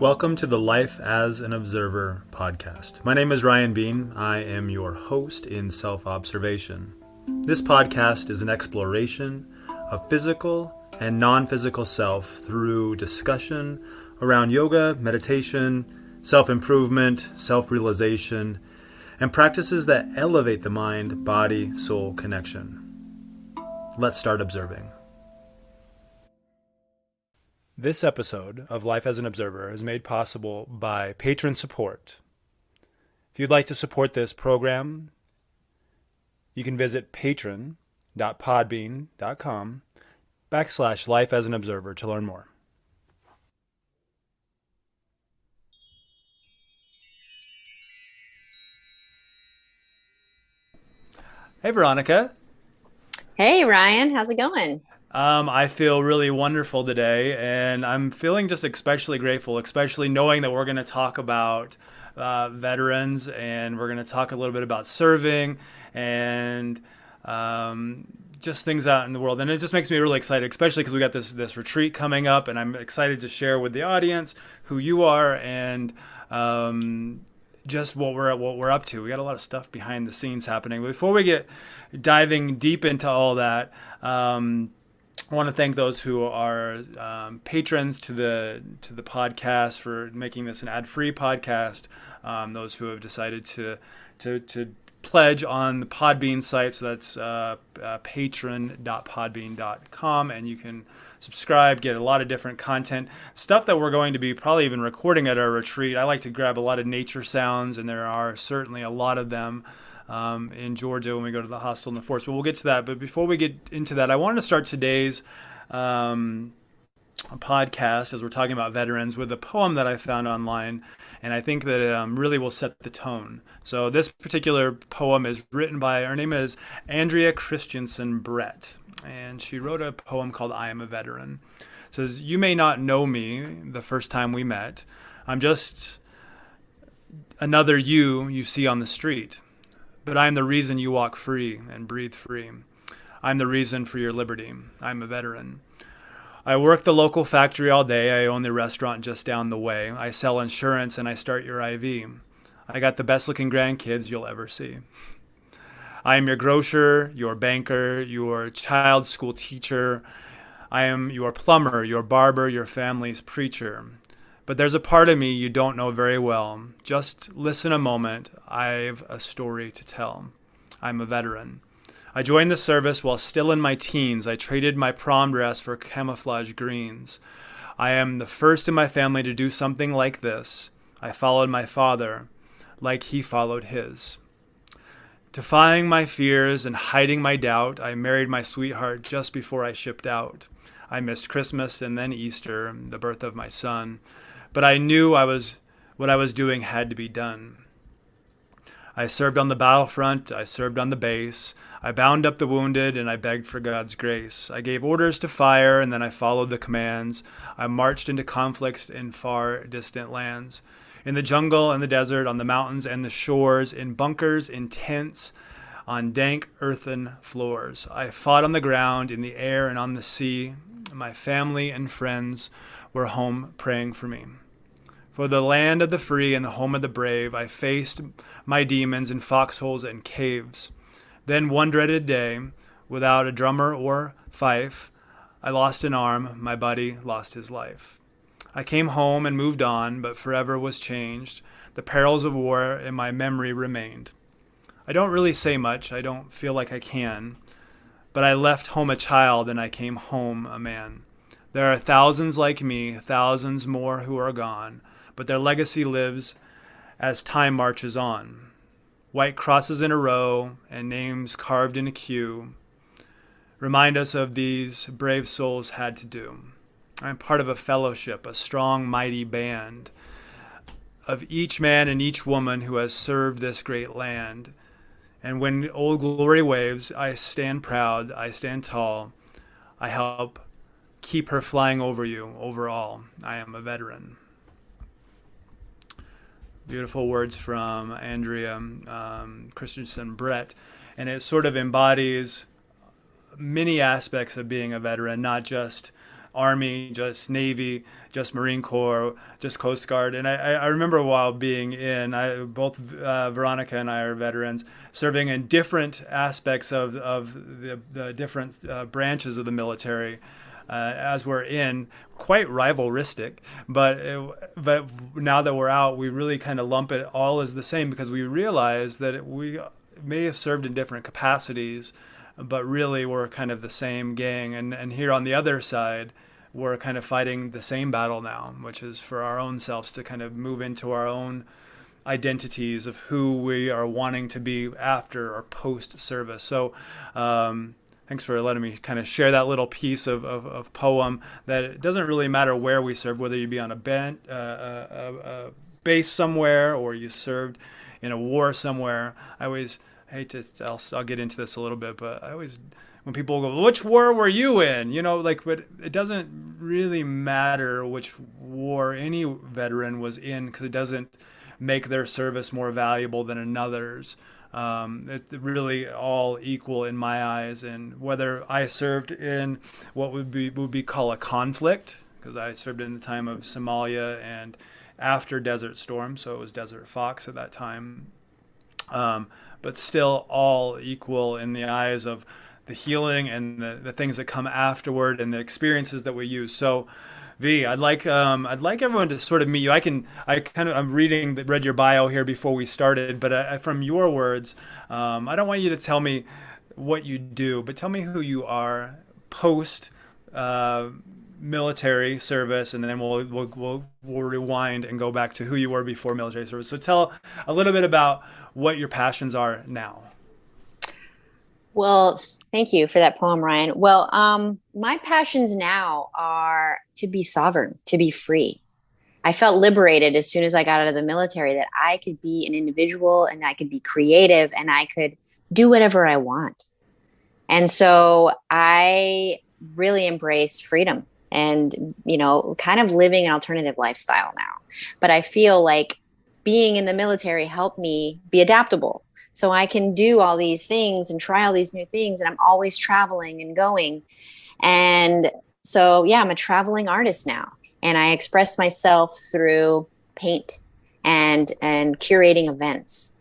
Welcome to the Life as an Observer podcast. My name is Ryan Bean. I am your host in self-observation. This podcast is an exploration of physical and non-physical self through discussion around yoga, meditation, self-improvement, self-realization, and practices that elevate the mind-body-soul connection. Let's start observing. This episode of Life as an Observer is made possible by patron support. If you'd like to support this program, you can visit patron.podbean.com/lifeasanobserver to learn more. Hey, Veronika. Hey, Ryan. How's it going? I feel really wonderful today, and I'm feeling just especially grateful, especially knowing that we're going to talk about veterans, and we're going to talk a little bit about serving and just things out in the world. And it just makes me really excited, especially because we got this retreat coming up, and I'm excited to share with the audience who you are and just what we're up to. We got a lot of stuff behind the scenes happening. Before we get diving deep into all that, I want to thank those who are patrons to the podcast for making this an ad-free podcast. Those who have decided to pledge on the Podbean site, so that's patron.podbean.com, and you can subscribe, get a lot of different content, stuff that we're going to be probably even recording at our retreat. I like to grab a lot of nature sounds, and there are certainly a lot of them in Georgia when we go to the hostel in the forest, but we'll get to that. But before we get into that, I wanted to start today's podcast, as we're talking about veterans, with a poem that I found online, and I think that it really will set the tone. So this particular poem is written by, her name is Andrea Christensen Brett, and she wrote a poem called I Am a Veteran. It says, "You may not know me the first time we met. I'm just another you see on the street. But I'm the reason you walk free and breathe free. I'm the reason for your liberty. I'm a veteran. I work the local factory all day. I own the restaurant just down the way. I sell insurance and I start your IV. I got the best looking grandkids you'll ever see. I am your grocer, your banker, your child's school teacher. I am your plumber, your barber, your family's preacher. But there's a part of me you don't know very well. Just listen a moment. I've a story to tell. I'm a veteran. I joined the service while still in my teens. I traded my prom dress for camouflage greens. I am the first in my family to do something like this. I followed my father like he followed his. Defying my fears and hiding my doubt, I married my sweetheart just before I shipped out. I missed Christmas and then Easter, the birth of my son. But I knew what I was doing had to be done. I served on the battlefront, I served on the base, I bound up the wounded, and I begged for God's grace. I gave orders to fire, and then I followed the commands. I marched into conflicts in far distant lands. In the jungle and the desert, on the mountains and the shores, in bunkers, in tents, on dank earthen floors. I fought on the ground, in the air, and on the sea. My family and friends were home praying for me. For the land of the free and the home of the brave, I faced my demons in foxholes and caves. Then one dreaded day, without a drummer or fife, I lost an arm, my buddy lost his life. I came home and moved on, but forever was changed. The perils of war in my memory remained. I don't really say much, I don't feel like I can, but I left home a child and I came home a man. There are thousands like me, thousands more who are gone, but their legacy lives as time marches on. White crosses in a row and names carved in a queue remind us of these brave souls had to do. I'm part of a fellowship, a strong, mighty band of each man and each woman who has served this great land. And when old glory waves, I stand proud, I stand tall, I help keep her flying over you, over all. I am a veteran." Beautiful words from Andrea Christensen Brett, and it sort of embodies many aspects of being a veteran, not just Army, just Navy, just Marine Corps, just Coast Guard. And I remember while being in, both Veronica and I are veterans, serving in different aspects of the different branches of the military. As we're in, quite rivalristic, but now that we're out, we really kind of lump it all as the same because we realize that we may have served in different capacities, but really we're kind of the same gang. And here on the other side, we're kind of fighting the same battle now, which is for our own selves to kind of move into our own identities of who we are wanting to be after or post service. So, thanks for letting me kind of share that little piece of poem that it doesn't really matter where we serve, whether you be on a base somewhere or you served in a war somewhere. I always hate to, I'll get into this a little bit, but I always, when people go, which war were you in? But it doesn't really matter which war any veteran was in because it doesn't make their service more valuable than another's. It really all equal in my eyes, and whether I served in what would be called a conflict, because I served in the time of Somalia and after Desert Storm, so it was Desert Fox at that time, but still all equal in the eyes of the healing and the things that come afterward and the experiences that we use. So V, I'd like everyone to sort of meet you. I'm read your bio here before we started, but from your words, I don't want you to tell me what you do, but tell me who you are post military service, and then we'll rewind and go back to who you were before military service. So tell a little bit about what your passions are now. Well, thank you for that poem, Ryan. Well, my passions now are to be sovereign, to be free. I felt liberated as soon as I got out of the military that I could be an individual and I could be creative and I could do whatever I want. And so I really embrace freedom and, kind of living an alternative lifestyle now. But I feel like being in the military helped me be adaptable. So I can do all these things and try all these new things. And I'm always traveling and going. And so, yeah, I'm a traveling artist now. And I express myself through paint and curating events.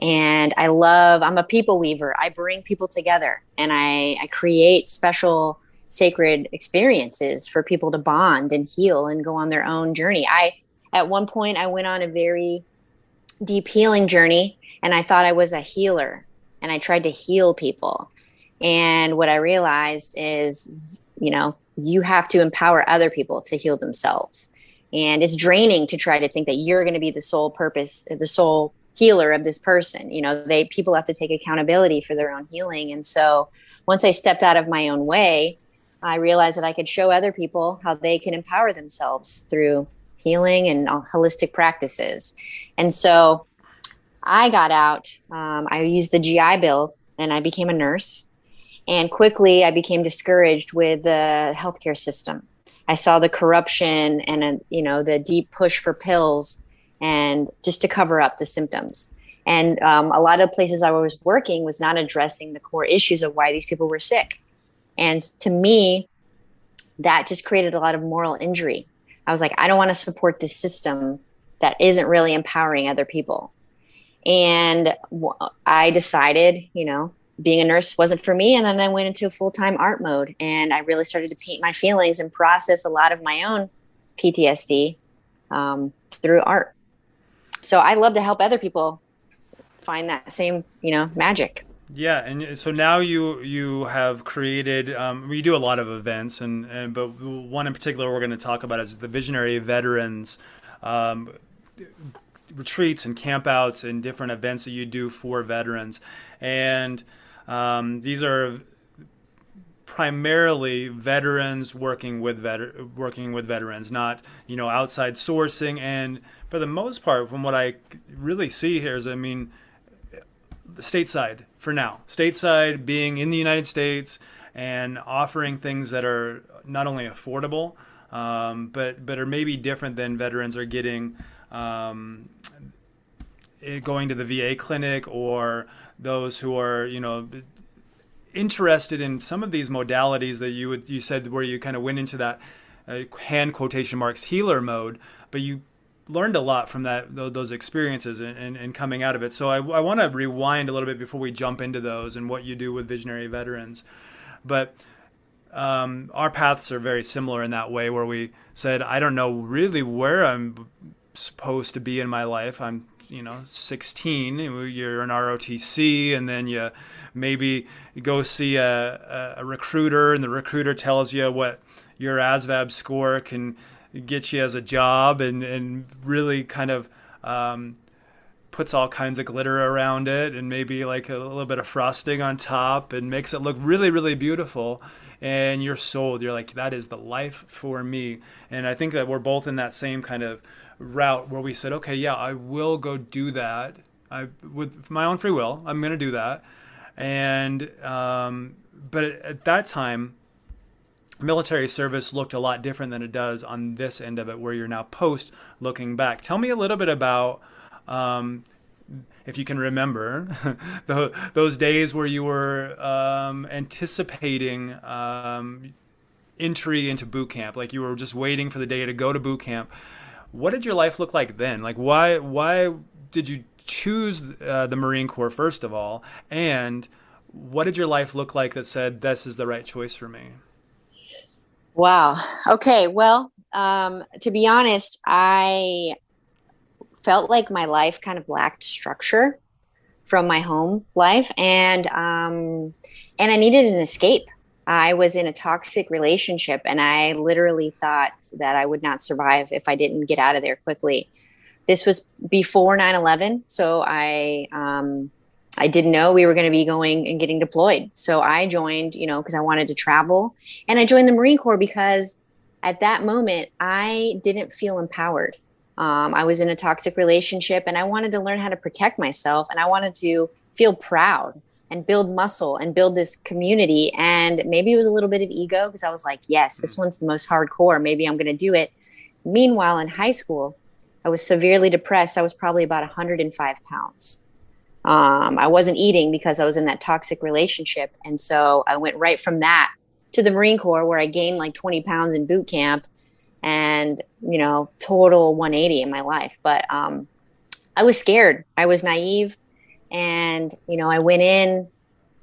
And I'm a people weaver. I bring people together and I create special sacred experiences for people to bond and heal and go on their own journey. At one point, I went on a very deep healing journey. And I thought I was a healer and I tried to heal people. And what I realized is, you have to empower other people to heal themselves. And it's draining to try to think that you're going to be the sole purpose, the sole healer of this person. People have to take accountability for their own healing. And so once I stepped out of my own way, I realized that I could show other people how they can empower themselves through healing and holistic practices. And so I got out, I used the GI Bill and I became a nurse. And quickly I became discouraged with the healthcare system. I saw the corruption and, the deep push for pills and just to cover up the symptoms. And a lot of places I was working was not addressing the core issues of why these people were sick. And to me, that just created a lot of moral injury. I was like, I don't want to support this system that isn't really empowering other people. And I decided, being a nurse wasn't for me. And then I went into full-time art mode and I really started to paint my feelings and process a lot of my own PTSD through art. So I love to help other people find that same, magic. Yeah, and so now you have created. You do a lot of events, but one in particular we're going to talk about is the Visionary Veterans retreats and campouts and different events that you do for veterans, and these are primarily veterans working with veterans, not outside sourcing. And for the most part, from what I really see here is, stateside for now. Stateside, being in the United States and offering things that are not only affordable, but are maybe different than veterans are getting going to the VA clinic, or those who are, interested in some of these modalities that you said, where you kind of went into that hand quotation marks healer mode, but you learned a lot from those experiences and coming out of it. So I want to rewind a little bit before we jump into those and what you do with visionary veterans. But our paths are very similar in that way, where we said, I don't know really where I'm supposed to be in my life. I'm 16, you're an ROTC, and then you maybe go see a recruiter, and the recruiter tells you what your ASVAB score can get you as a job, and really kind of puts all kinds of glitter around it, and maybe like a little bit of frosting on top, and makes it look really, really beautiful. And you're sold. You're like, that is the life for me. And I think that we're both in that same kind of route where we said, okay, yeah, I will go do that. With my own free will, I'm going to do that. And but at that time, military service looked a lot different than it does on this end of it, where you're now post looking back. Tell me a little bit about, if you can remember, those days where you were anticipating entry into boot camp, like you were just waiting for the day to go to boot camp. What did your life look like then? Like, why did you choose the Marine Corps, first of all? And what did your life look like that said, this is the right choice for me? Wow. Okay. Well, to be honest, I felt like my life kind of lacked structure from my home life, and I needed an escape. I was in a toxic relationship, and I literally thought that I would not survive if I didn't get out of there quickly. This was before 9/11, so I didn't know we were going to be going and getting deployed. So I joined, because I wanted to travel, and I joined the Marine Corps because at that moment I didn't feel empowered. I was in a toxic relationship, and I wanted to learn how to protect myself, and I wanted to feel proud and build muscle and build this community. And maybe it was a little bit of ego, because I was like, yes, this one's the most hardcore. Maybe I'm going to do it. Meanwhile, in high school, I was severely depressed. I was probably about 105 pounds. I wasn't eating because I was in that toxic relationship. And so I went right from that to the Marine Corps, where I gained like 20 pounds in boot camp, and, total 180 in my life. But I was scared. I was naive. And, I went in,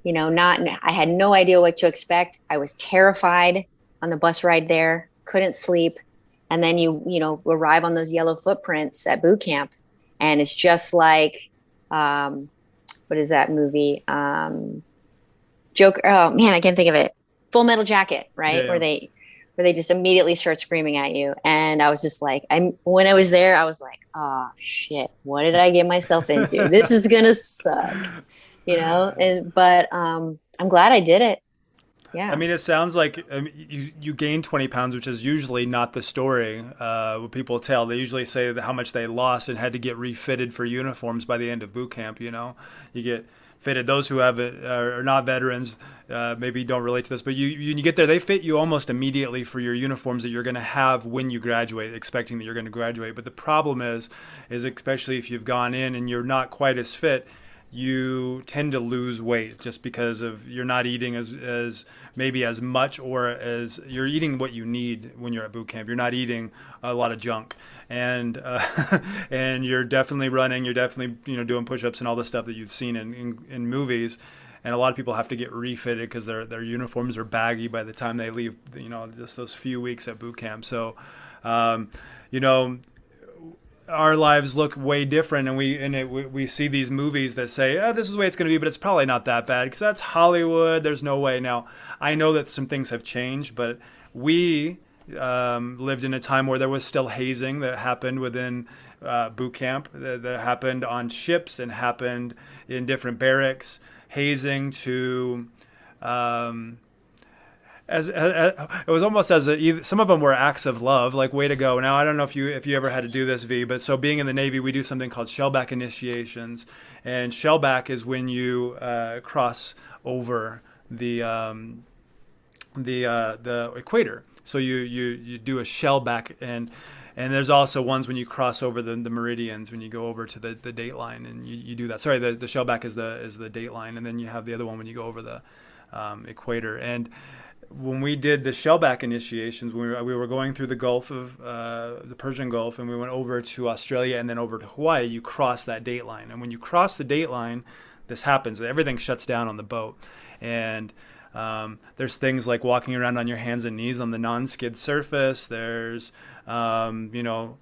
I had no idea what to expect. I was terrified on the bus ride there, couldn't sleep. And then arrive on those yellow footprints at boot camp. And it's just like, what is that movie? Joker. Oh man, I can't think of it. Full Metal Jacket, right? Yeah. Where they just immediately start screaming at you. And I was just like, when I was there, I was like, oh shit, what did I get myself into? This is going to suck, but I'm glad I did it. Yeah. I mean, it sounds like you gained 20 pounds, which is usually not the story. What people tell, they usually say how much they lost and had to get refitted for uniforms by the end of boot camp. You get fitted. Those who are not veterans maybe don't relate to this, but you get there, they fit you almost immediately for your uniforms that you're going to have when you graduate, expecting that you're going to graduate. But the problem is especially if you've gone in and you're not quite as fit, you tend to lose weight just because of you're not eating as maybe as much, or as you're eating what you need when you're at boot camp. You're not eating a lot of junk, and and you're definitely running. You're definitely doing push-ups and all the stuff that you've seen in movies. And a lot of people have to get refitted because their uniforms are baggy by the time they leave. Just those few weeks at boot camp. So, our lives look way different, and we see these movies that say, oh, this is the way it's going to be, but it's probably not that bad because that's Hollywood. There's no way. Now, I know that some things have changed, but we lived in a time where there was still hazing that happened within boot camp, that happened on ships and happened in different barracks. Hazing to as it was almost as some of them were acts of love, like way to go. Now I don't know if you ever had to do this, V, but so being in the Navy, we do something called shellback initiations, and shellback is when you cross over the equator. So you do a shellback, and there's also ones when you cross over the meridians, when you go over to the date line, and you do that. Sorry, the shellback is the date line, and then you have the other one when you go over the equator. And when we did the shellback initiations, we were going through the Gulf of the Persian Gulf, and we went over to Australia and then over to Hawaii. You cross that date line, and when you cross the date line, this happens. Everything shuts down on the boat, and there's things like walking around on your hands and knees on the non-skid surface. There's you know,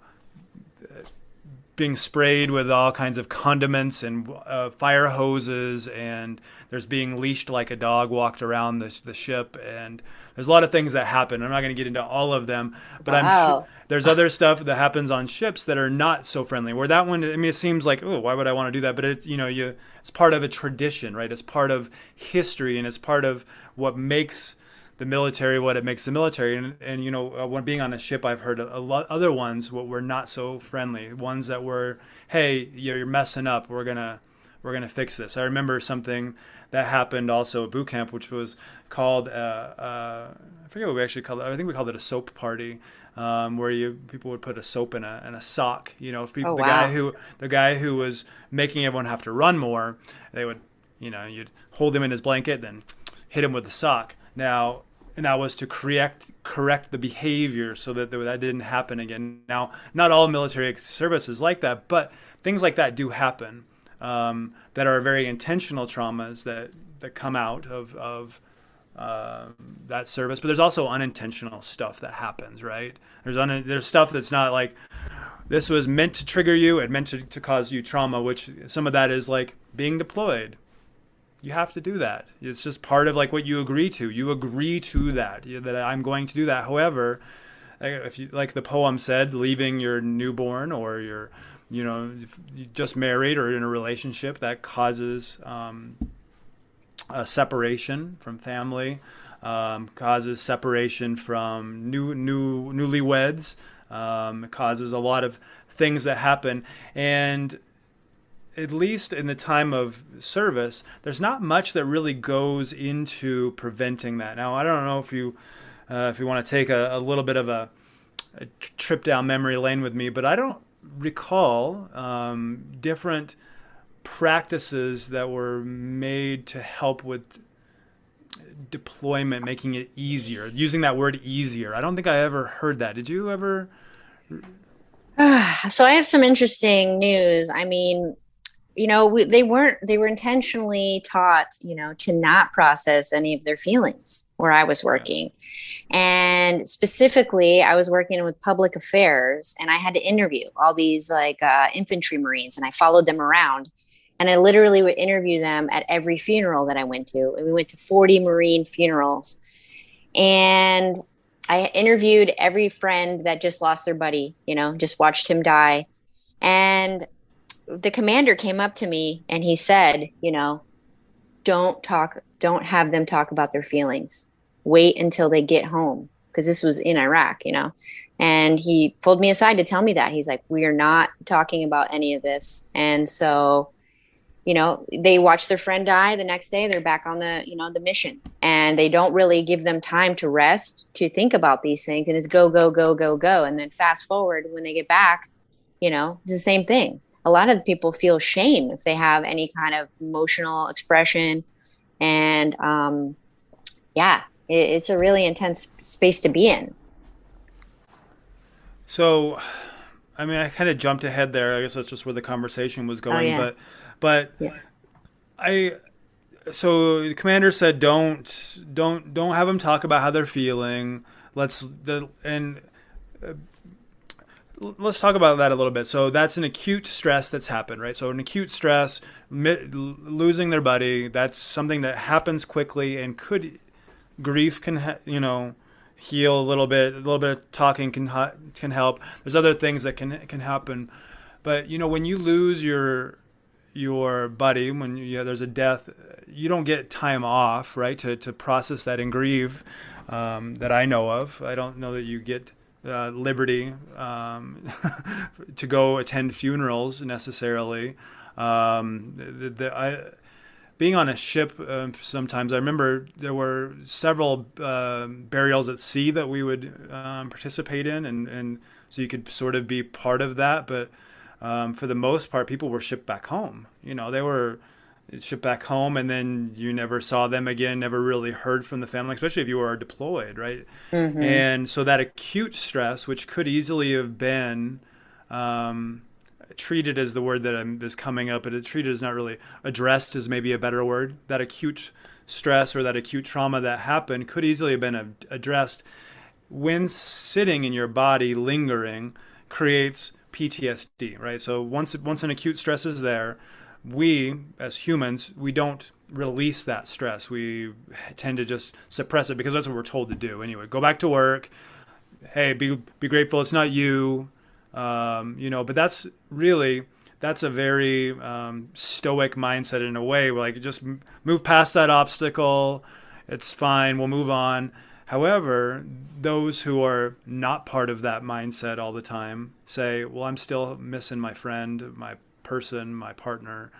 being sprayed with all kinds of condiments and fire hoses, and there's being leashed like a dog walked around the ship, and there's a lot of things that happen. I'm not going to get into all of them, but I'm sure Wow. there's other stuff that happens on ships that are not so friendly. Where that one, I mean, it seems like, oh, why would I want to do that? But it's, you know, it's part of a tradition, right? It's part of history, and it's part of what makes the military what it makes the military. And you know, when being on a ship, I've heard a lot other ones what were not so friendly, ones that were, hey, you're messing up, we're gonna fix this. I remember something that happened also at boot camp, which was called I forget what we actually called it. I think we called it a soap party, where people would put a soap in a sock. You know, if Oh, people, wow. the guy who was making everyone have to run more, they would, you know, you'd hold him in his blanket, then hit him with the sock. Now, and that was to correct the behavior so that that didn't happen again. Now, not all military service is like that, but things like that do happen, that are very intentional traumas that come out of that service. But there's also unintentional stuff that happens, right? There's stuff that's not like this was meant to trigger you, it meant to cause you trauma, which some of that is like being deployed. You have to do that. It's just part of like what you agree to. You agree to that, that I'm going to do that. However, if you, like the poem said, leaving your newborn or your, you know, if you just married or in a relationship, that causes a separation from family, causes separation from newlyweds. It causes a lot of things that happen, and at least in the time of service, there's not much that really goes into preventing that. Now, I don't know if you want to take a little bit of a trip down memory lane with me, but I don't recall different practices that were made to help with deployment, making it easier. Using that word easier. I don't think I ever heard that. Did you ever? So I have some interesting news. I mean, they were intentionally taught, to not process any of their feelings where I was Yeah. working. And specifically, I was working with public affairs, and I had to interview all these like infantry Marines, and I followed them around. And I literally would interview them at every funeral that I went to. And we went to 40 Marine funerals. And I interviewed every friend that just lost their buddy, just watched him die. And the commander came up to me and he said, don't have them talk about their feelings. Wait until they get home. Because this was in Iraq. And he pulled me aside to tell me that. He's like, we are not talking about any of this. And so, they watch their friend die. The next day they're back on the mission. And they don't really give them time to rest, to think about these things. And it's go, go, go, go, go. And then fast forward when they get back, it's the same thing. A lot of people feel shame if they have any kind of emotional expression. And yeah, it's a really intense space to be in. So, I mean, I kind of jumped ahead there. I guess that's just where the conversation was Oh, going. yeah. But Yeah. I so the commander said don't have them talk about how they're feeling. And let's talk about that a little bit. So that's an acute stress that's happened, right? So an acute stress, losing their buddy, that's something that happens quickly and could grief can heal a little bit. A little bit of talking can help. There's other things that can happen, but when you lose your buddy, when there's a death, you don't get time off, right, to process that and grieve, that I know of. I don't know that you get liberty to go attend funerals necessarily. Being on a ship, sometimes I remember there were several burials at sea that we would participate in, and so you could sort of be part of that. But for the most part, people were shipped back home. They were shipped back home, and then you never saw them again, never really heard from the family, especially if you were deployed, right? Mm-hmm. And so that acute stress, which could easily have been treated as the word that is coming up, but it's treated as not really addressed is maybe a better word. That acute stress or that acute trauma that happened could easily have been addressed when sitting in your body, lingering, creates PTSD, right? So once an acute stress is there, we as humans, we don't release that stress. We tend to just suppress it because that's what we're told to do anyway. Go back to work. Hey, be grateful it's not you. But that's a very stoic mindset in a way. Like just move past that obstacle. It's fine. We'll move on. However, those who are not part of that mindset all the time say, well, I'm still missing my friend, my person, my partner,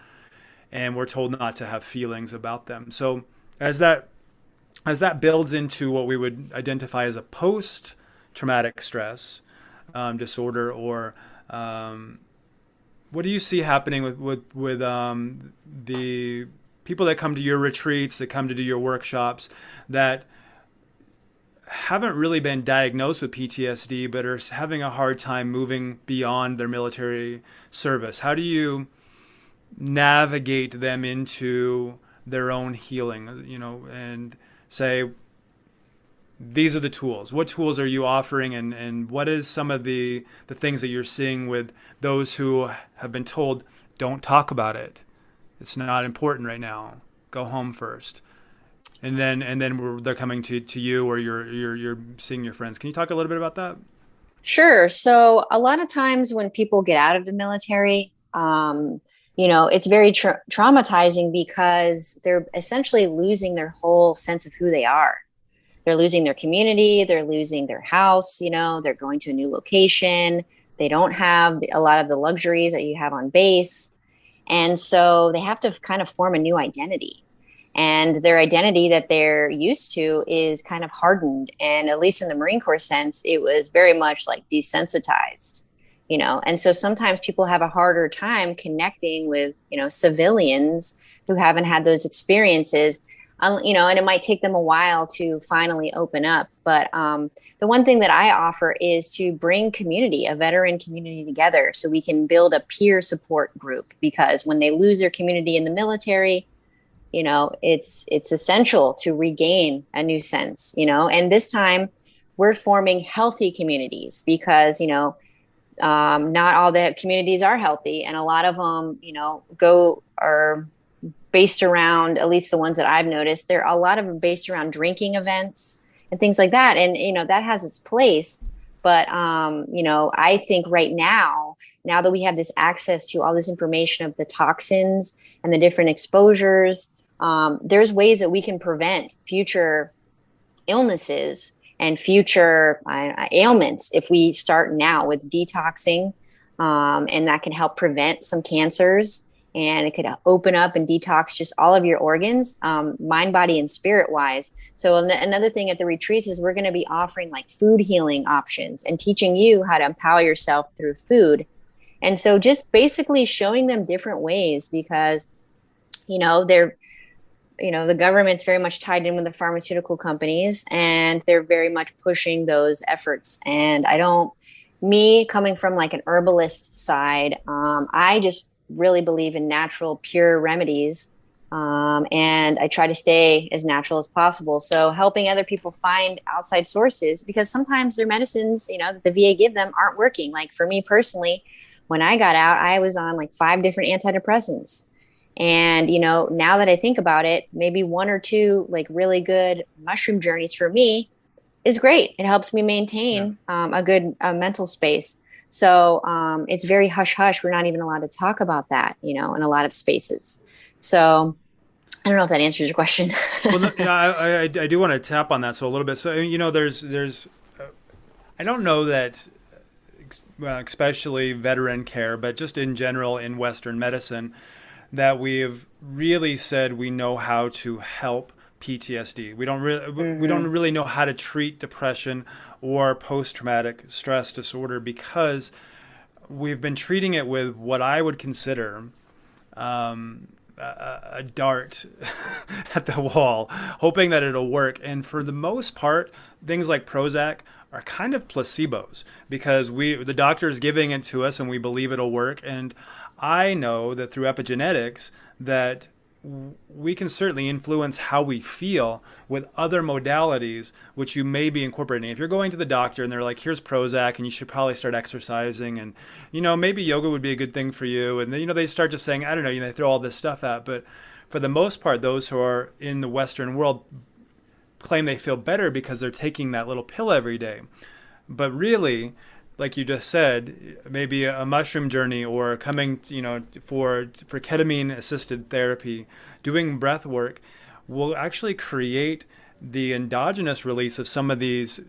and we're told not to have feelings about them. So as that as that builds into what we would identify as a post traumatic stress disorder, or what do you see happening with the people that come to your retreats, that come to do your workshops, that haven't really been diagnosed with PTSD, but are having a hard time moving beyond their military service? How do you navigate them into their own healing, and say, these are the tools. What tools are you offering, and what is some of the things that you're seeing with those who have been told, don't talk about it. It's not important right now. Go home first. And then they're coming to you, or you're seeing your friends. Can you talk a little bit about that? Sure. So a lot of times when people get out of the military, it's very traumatizing because they're essentially losing their whole sense of who they are. They're losing their community, they're losing their house, they're going to a new location. They don't have a lot of the luxuries that you have on base. And so they have to kind of form a new identity. And their identity that they're used to is kind of hardened. And at least in the Marine Corps sense, it was very much like desensitized. And so sometimes people have a harder time connecting with, civilians who haven't had those experiences, and it might take them a while to finally open up. But the one thing that I offer is to bring community, a veteran community together so we can build a peer support group, because when they lose their community in the military, it's essential to regain a new sense, and this time we're forming healthy communities because, not all the communities are healthy, and a lot of them, are based around, at least the ones that I've noticed, there are a lot of them based around drinking events and things like that. And, that has its place. But, I think right now that we have this access to all this information of the toxins and the different exposures, there's ways that we can prevent future illnesses and future ailments if we start now with detoxing, and that can help prevent some cancers, and it could open up and detox just all of your organs, mind, body, and spirit wise. So another thing at the retreats is we're going to be offering like food healing options and teaching you how to empower yourself through food. And so just basically showing them different ways, because they're the government's very much tied in with the pharmaceutical companies, and they're very much pushing those efforts. And me coming from like an herbalist side, I just really believe in natural, pure remedies. And I try to stay as natural as possible. So helping other people find outside sources, because sometimes their medicines, that the VA give them aren't working. Like for me personally, when I got out, I was on like 5 different antidepressants. And, now that I think about it, maybe 1 or 2 like really good mushroom journeys for me is great. It helps me Yeah. maintain a good mental space. So it's very hush hush. We're not even allowed to talk about that, in a lot of spaces. So I don't know if that answers your question. Well, no, yeah, I do want to tap on that so a little bit. So there's I don't know that, well, especially veteran care, but just in general in Western medicine, that we've really said we know how to help PTSD. We don't Mm-hmm. really know how to treat depression or post-traumatic stress disorder, because we've been treating it with what I would consider a dart at the wall, hoping that it'll work. And for the most part, things like Prozac are kind of placebos because the doctor is giving it to us and we believe it'll work. And I know that through epigenetics that we can certainly influence how we feel with other modalities, which you may be incorporating. If you're going to the doctor and they're like, here's Prozac and you should probably start exercising and, maybe yoga would be a good thing for you. And then, they start just saying, I don't know, they throw all this stuff out. But for the most part, those who are in the Western world claim they feel better because they're taking that little pill every day. But really, like you just said, maybe a mushroom journey or coming, for ketamine assisted therapy, doing breath work will actually create the endogenous release of some of these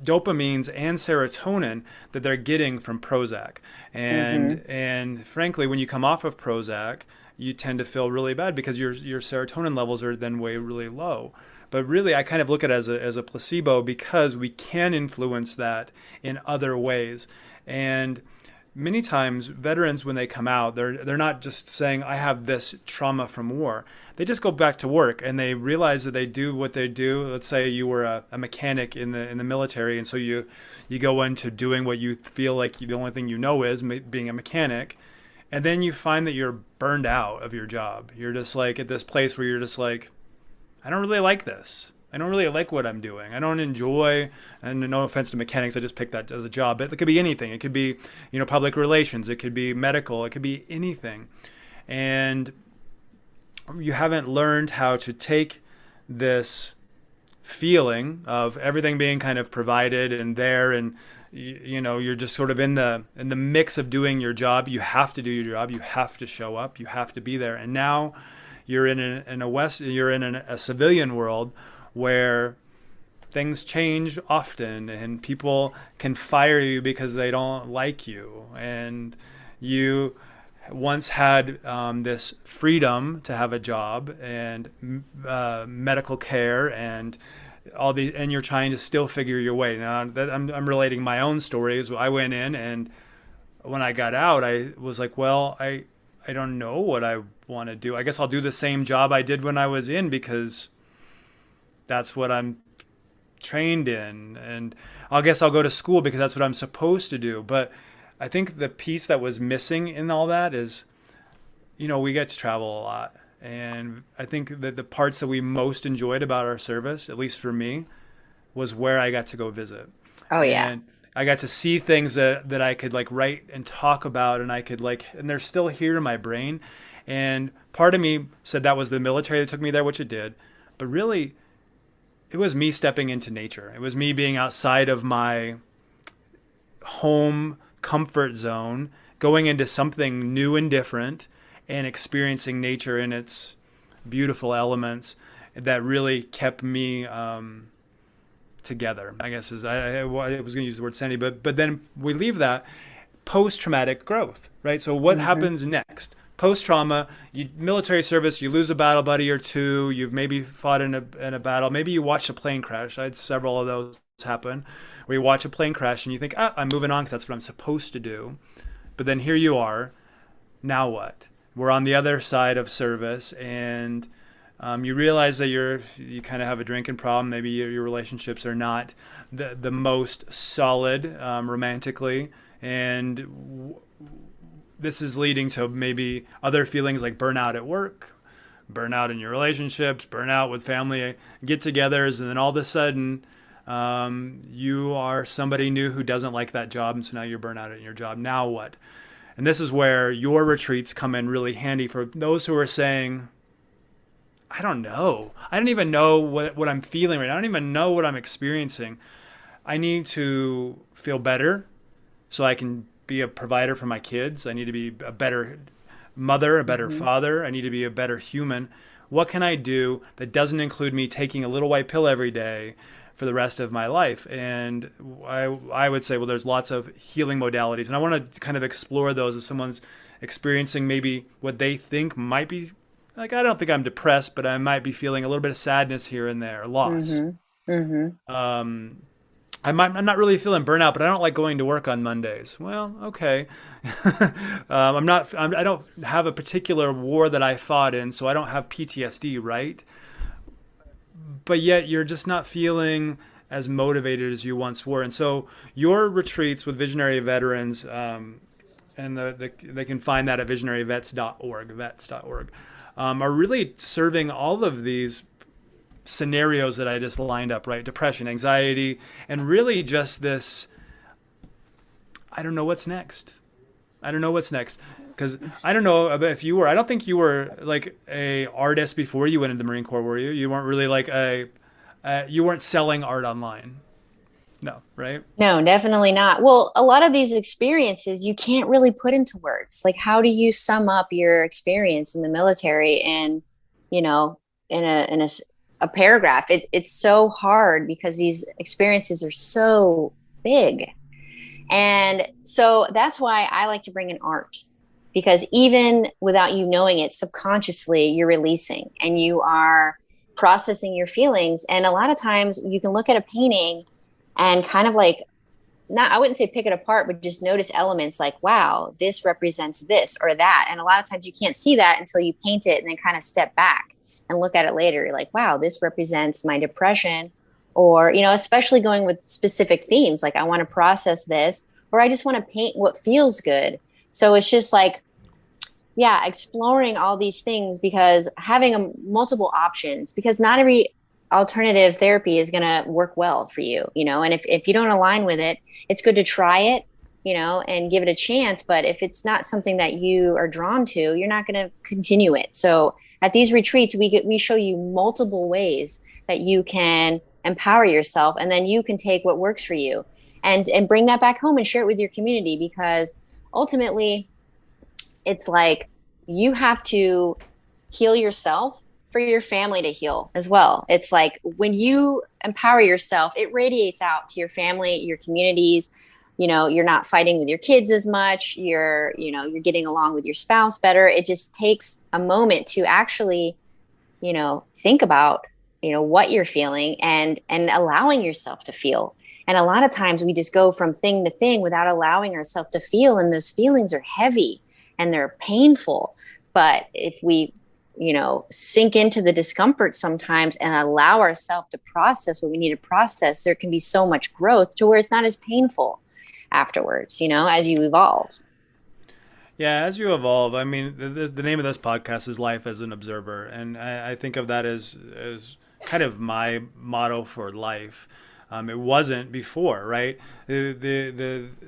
dopamines and serotonin that they're getting from Prozac. And Mm-hmm. and frankly, when you come off of Prozac, you tend to feel really bad because your serotonin levels are then way really low. But really, I kind of look at it as a placebo because we can influence that in other ways. And many times, veterans, when they come out, they're not just saying, I have this trauma from war. They just go back to work and they realize that they do what they do. Let's say you were a mechanic in the military, and so you go into doing what you feel like the only thing you know is being a mechanic. And then you find that you're burned out of your job. You're just like at this place where you're just like, I don't really like this. I don't really like what I'm doing. I don't enjoy, and no offense to mechanics, I just picked that as a job, but it could be anything. It could be, public relations. It could be medical. It could be anything. And you haven't learned how to take this feeling of everything being kind of provided and there, and you're just sort of in the mix of doing your job. You have to do your job. You have to show up. You have to be there. And now you're you're in a civilian world where things change often and people can fire you because they don't like you. And you once had this freedom to have a job and medical care and and you're trying to still figure your way. Now I'm relating my own stories. I went in, and when I got out, I was like, well, I don't know what I want to do. I guess I'll do the same job I did when I was in because that's what I'm trained in. And I guess I'll go to school because that's what I'm supposed to do. But I think the piece that was missing in all that is, we get to travel a lot. And I think that the parts that we most enjoyed about our service, at least for me, was where I got to go visit. Oh yeah. And I got to see things that I could like write and talk about, and I could and they're still here in my brain. And part of me said that was the military that took me there, which it did. But really, it was me stepping into nature. It was me being outside of my home comfort zone, going into something new and different, and experiencing nature in its beautiful elements that really kept me together. I guess I was going to use the word sanity, but then we leave that post-traumatic growth, right? So what Mm-hmm. happens next? Post-trauma, military service, you lose a battle buddy or two, you've maybe fought in a battle, maybe you watched a plane crash. I had several of those happen, where you watch a plane crash and you think, I'm moving on because that's what I'm supposed to do. But then here you are, now what? We're on the other side of service, and you realize that you kind of have a drinking problem. Maybe your relationships are not the most solid romantically, and this is leading to maybe other feelings like burnout at work, burnout in your relationships, burnout with family get-togethers, and then all of a sudden you are somebody new who doesn't like that job, and so now you're burnt out in your job. Now what? And this is where your retreats come in really handy for those who are saying, I don't know. I don't even know what I'm feeling right now. I don't even know what I'm experiencing. I need to feel better so I can be a provider for my kids. I need to be a better mother, a better Mm-hmm. father. I need to be a better human. What can I do that doesn't include me taking a little white pill every day for the rest of my life? And I would say, well, there's lots of healing modalities. And I want to kind of explore those as someone's experiencing maybe what they think might be like, I don't think I'm depressed, but I might be feeling a little bit of sadness here and there, loss. Mm-hmm. Mm-hmm. Um, I'm not really feeling burnout, but I don't like going to work on Mondays. Well, okay. I don't have a particular war that I fought in, so I don't have PTSD, right? But yet you're just not feeling as motivated as you once were. And so your retreats with visionary veterans, and they can find that at visionaryvets.org, vets.org, are really serving all of these scenarios that I just lined up, right? Depression, anxiety, and really just this, I don't know what's next. I don't know what's next. Because I don't know if you were, I don't think you were like a artist before you went into the Marine Corps, were you? You weren't really like you weren't selling art online. No, right? No, definitely not. Well, a lot of these experiences you can't really put into words. Like, how do you sum up your experience in the military and, you know, a paragraph? It's so hard because these experiences are so big. And so that's why I like to bring in art, because even without you knowing it, subconsciously you're releasing and you are processing your feelings. And a lot of times you can look at a painting and kind of like, not, I wouldn't say pick it apart, but just notice elements like, wow, this represents this or that. And a lot of times you can't see that until you paint it and then kind of step back and look at it later. You're like, wow, this represents my depression. Or, especially going with specific themes, like I want to process this, or I just want to paint what feels good. So it's just like, yeah, exploring all these things, because having multiple options, because not every alternative therapy is going to work well for you, and if you don't align with it, it's good to try it, and give it a chance. But if it's not something that you are drawn to, you're not going to continue it. So at these retreats, we show you multiple ways that you can empower yourself, and then you can take what works for you and bring that back home and share it with your community, because ultimately it's like you have to heal yourself for your family to heal as well. It's like when you empower yourself, it radiates out to your family, your communities. You're not fighting with your kids as much. You're getting along with your spouse better. It just takes a moment to actually, think about, what you're feeling and allowing yourself to feel. And a lot of times we just go from thing to thing without allowing ourselves to feel. And those feelings are heavy and they're painful. But if we, sink into the discomfort sometimes and allow ourselves to process what we need to process, there can be so much growth to where it's not as painful afterwards, as you evolve. Yeah, as you evolve, I mean, the name of this podcast is Life as an Observer. And I think of that as kind of my motto for life. It wasn't before, right?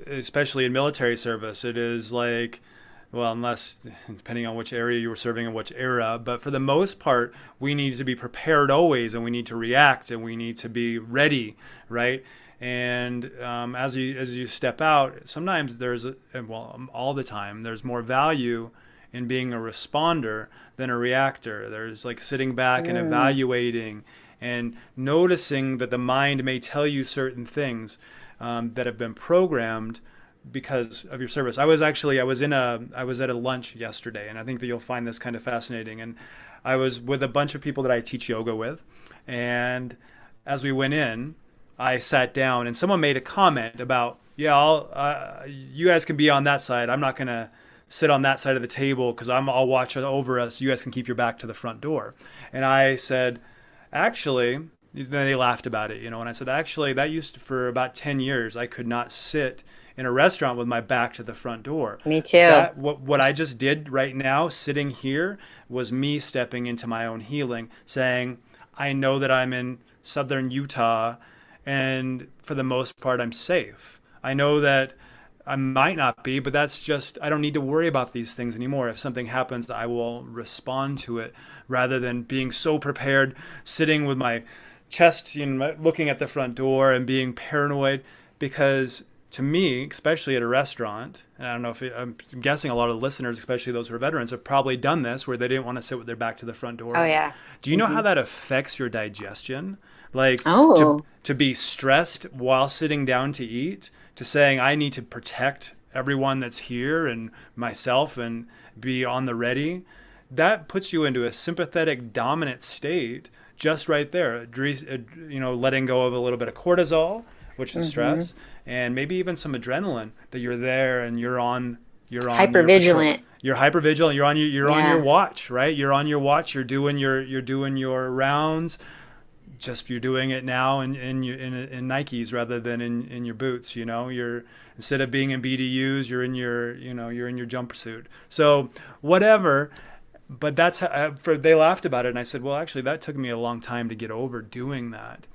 Especially in military service, it is like, well, unless depending on which area you were serving in which era, but for the most part, we need to be prepared always, and we need to react, and we need to be ready, right? And as you step out, sometimes all the time, there's more value in being a responder than a reactor. There's like sitting back and evaluating and noticing that the mind may tell you certain things that have been programmed because of your service. I was at a lunch yesterday, and I think that you'll find this kind of fascinating. And I was with a bunch of people that I teach yoga with, and as we went in, I sat down, and someone made a comment about, yeah, you guys can be on that side. I'm not gonna sit on that side of the table because I'll watch over us. You guys can keep your back to the front door. And I said, actually, then they laughed about it, and I said, actually, that used to, for about 10 years, I could not sit in a restaurant with my back to the front door. Me too. What I just did right now, sitting here, was me stepping into my own healing, saying, I know that I'm in southern Utah, and for the most part, I'm safe. I know that I might not be, but that's just, I don't need to worry about these things anymore. If something happens, I will respond to it rather than being so prepared, sitting with my chest, looking at the front door and being paranoid. Because to me, especially at a restaurant, and I don't know if I'm guessing a lot of the listeners, especially those who are veterans, have probably done this where they didn't want to sit with their back to the front door. Oh, yeah. Do you know how that affects your digestion? Like Oh, to be stressed while sitting down to eat, to saying I need to protect everyone that's here and myself and be on the ready, that puts you into a sympathetic dominant state just right there. Letting go of a little bit of cortisol, which is Mm-hmm. stress, and maybe even some adrenaline that you're there and you're on your patrol. Hypervigilant. You're hyper vigilant. You're on your Yeah. watch, right? You're on your watch. You're doing your rounds. Just you're doing it now in Nikes rather than in your boots. You're instead of being in BDUs, you're in your jumpsuit. So whatever. But they laughed about it, and I said, well, actually, that took me a long time to get over doing that.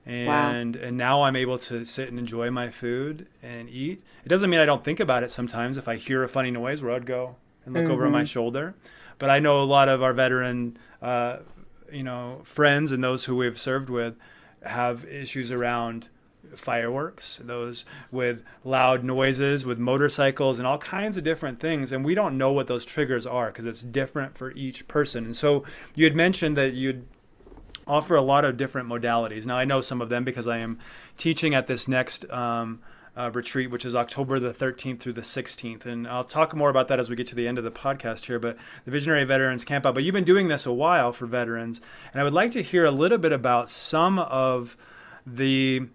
Wow. And now I'm able to sit and enjoy my food and eat. It doesn't mean I don't think about it sometimes. If I hear a funny noise, where I'd go and look over my Mm-hmm. shoulder. But I know a lot of our veteran, friends and those who we've served with have issues around fireworks, those with loud noises, with motorcycles, and all kinds of different things. And we don't know what those triggers are because it's different for each person. And so you had mentioned that you'd offer a lot of different modalities. Now, I know some of them because I am teaching at this next retreat, which is October the 13th through the 16th. And I'll talk more about that as we get to the end of the podcast here. But the Visionary Veterans Camp Out. But you've been doing this a while for veterans. And I would like to hear a little bit about some of the,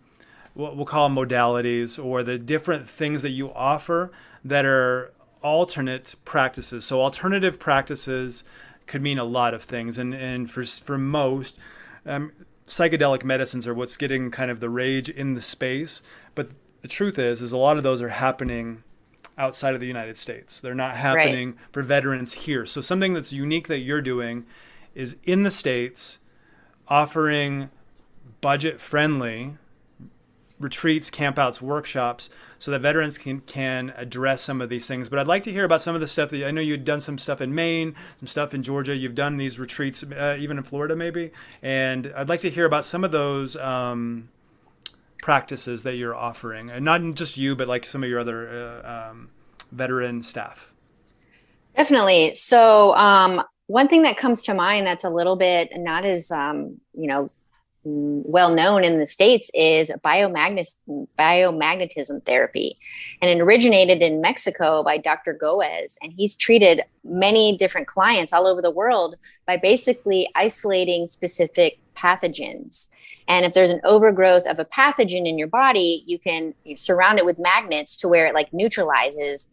what we'll call modalities, or the different things that you offer that are alternate practices. So alternative practices could mean a lot of things. And for most, psychedelic medicines are what's getting kind of the rage in the space. But the truth is a lot of those are happening outside of the United States. They're not Right. happening for veterans here. So something that's unique that you're doing is in the States offering budget-friendly retreats, campouts, workshops, so that veterans can address some of these things. But I'd like to hear about some of the stuff that I know you've done some stuff in Maine, some stuff in Georgia. You've done these retreats, even in Florida, maybe. And I'd like to hear about some of those practices that you're offering, and not just you, but like some of your other veteran staff. Definitely. So, one thing that comes to mind that's a little bit not as, well known in the States is biomagnetism therapy. And it originated in Mexico by Dr. Goez. And he's treated many different clients all over the world by basically isolating specific pathogens. And if there's an overgrowth of a pathogen in your body, you surround it with magnets to where it like neutralizes.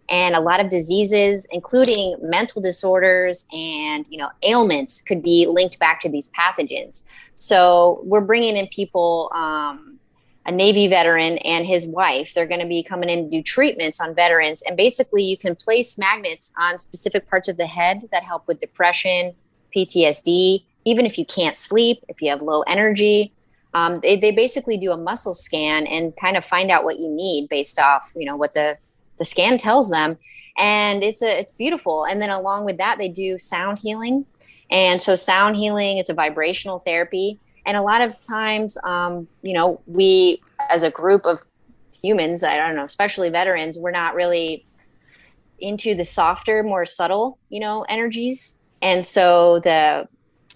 And a lot of diseases, including mental disorders and ailments, could be linked back to these pathogens. So we're bringing in people, a Navy veteran and his wife. They're going to be coming in to do treatments on veterans. And basically, you can place magnets on specific parts of the head that help with depression, PTSD, even if you can't sleep, if you have low energy. They basically do a muscle scan and kind of find out what you need based off, what the scan tells them. And it's beautiful. And then along with that, they do sound healing. And so sound healing is a vibrational therapy. And a lot of times, we as a group of humans, I don't know, especially veterans, we're not really into the softer, more subtle, energies. And so the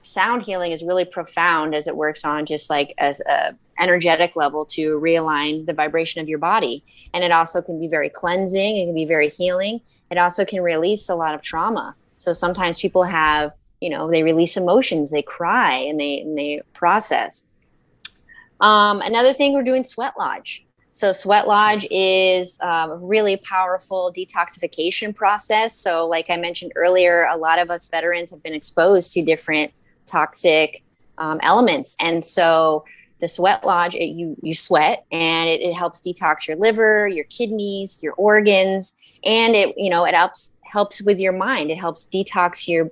sound healing is really profound as it works on just like as a energetic level to realign the vibration of your body. And it also can be very cleansing. It can be very healing. It also can release a lot of trauma. So sometimes people have, they release emotions, they cry, and they process. Another thing, we're doing sweat lodge. So sweat lodge is a really powerful detoxification process. So like I mentioned earlier, a lot of us veterans have been exposed to different toxic elements. And so the sweat lodge, you sweat, and it helps detox your liver, your kidneys, your organs, and it helps with your mind. It helps detox your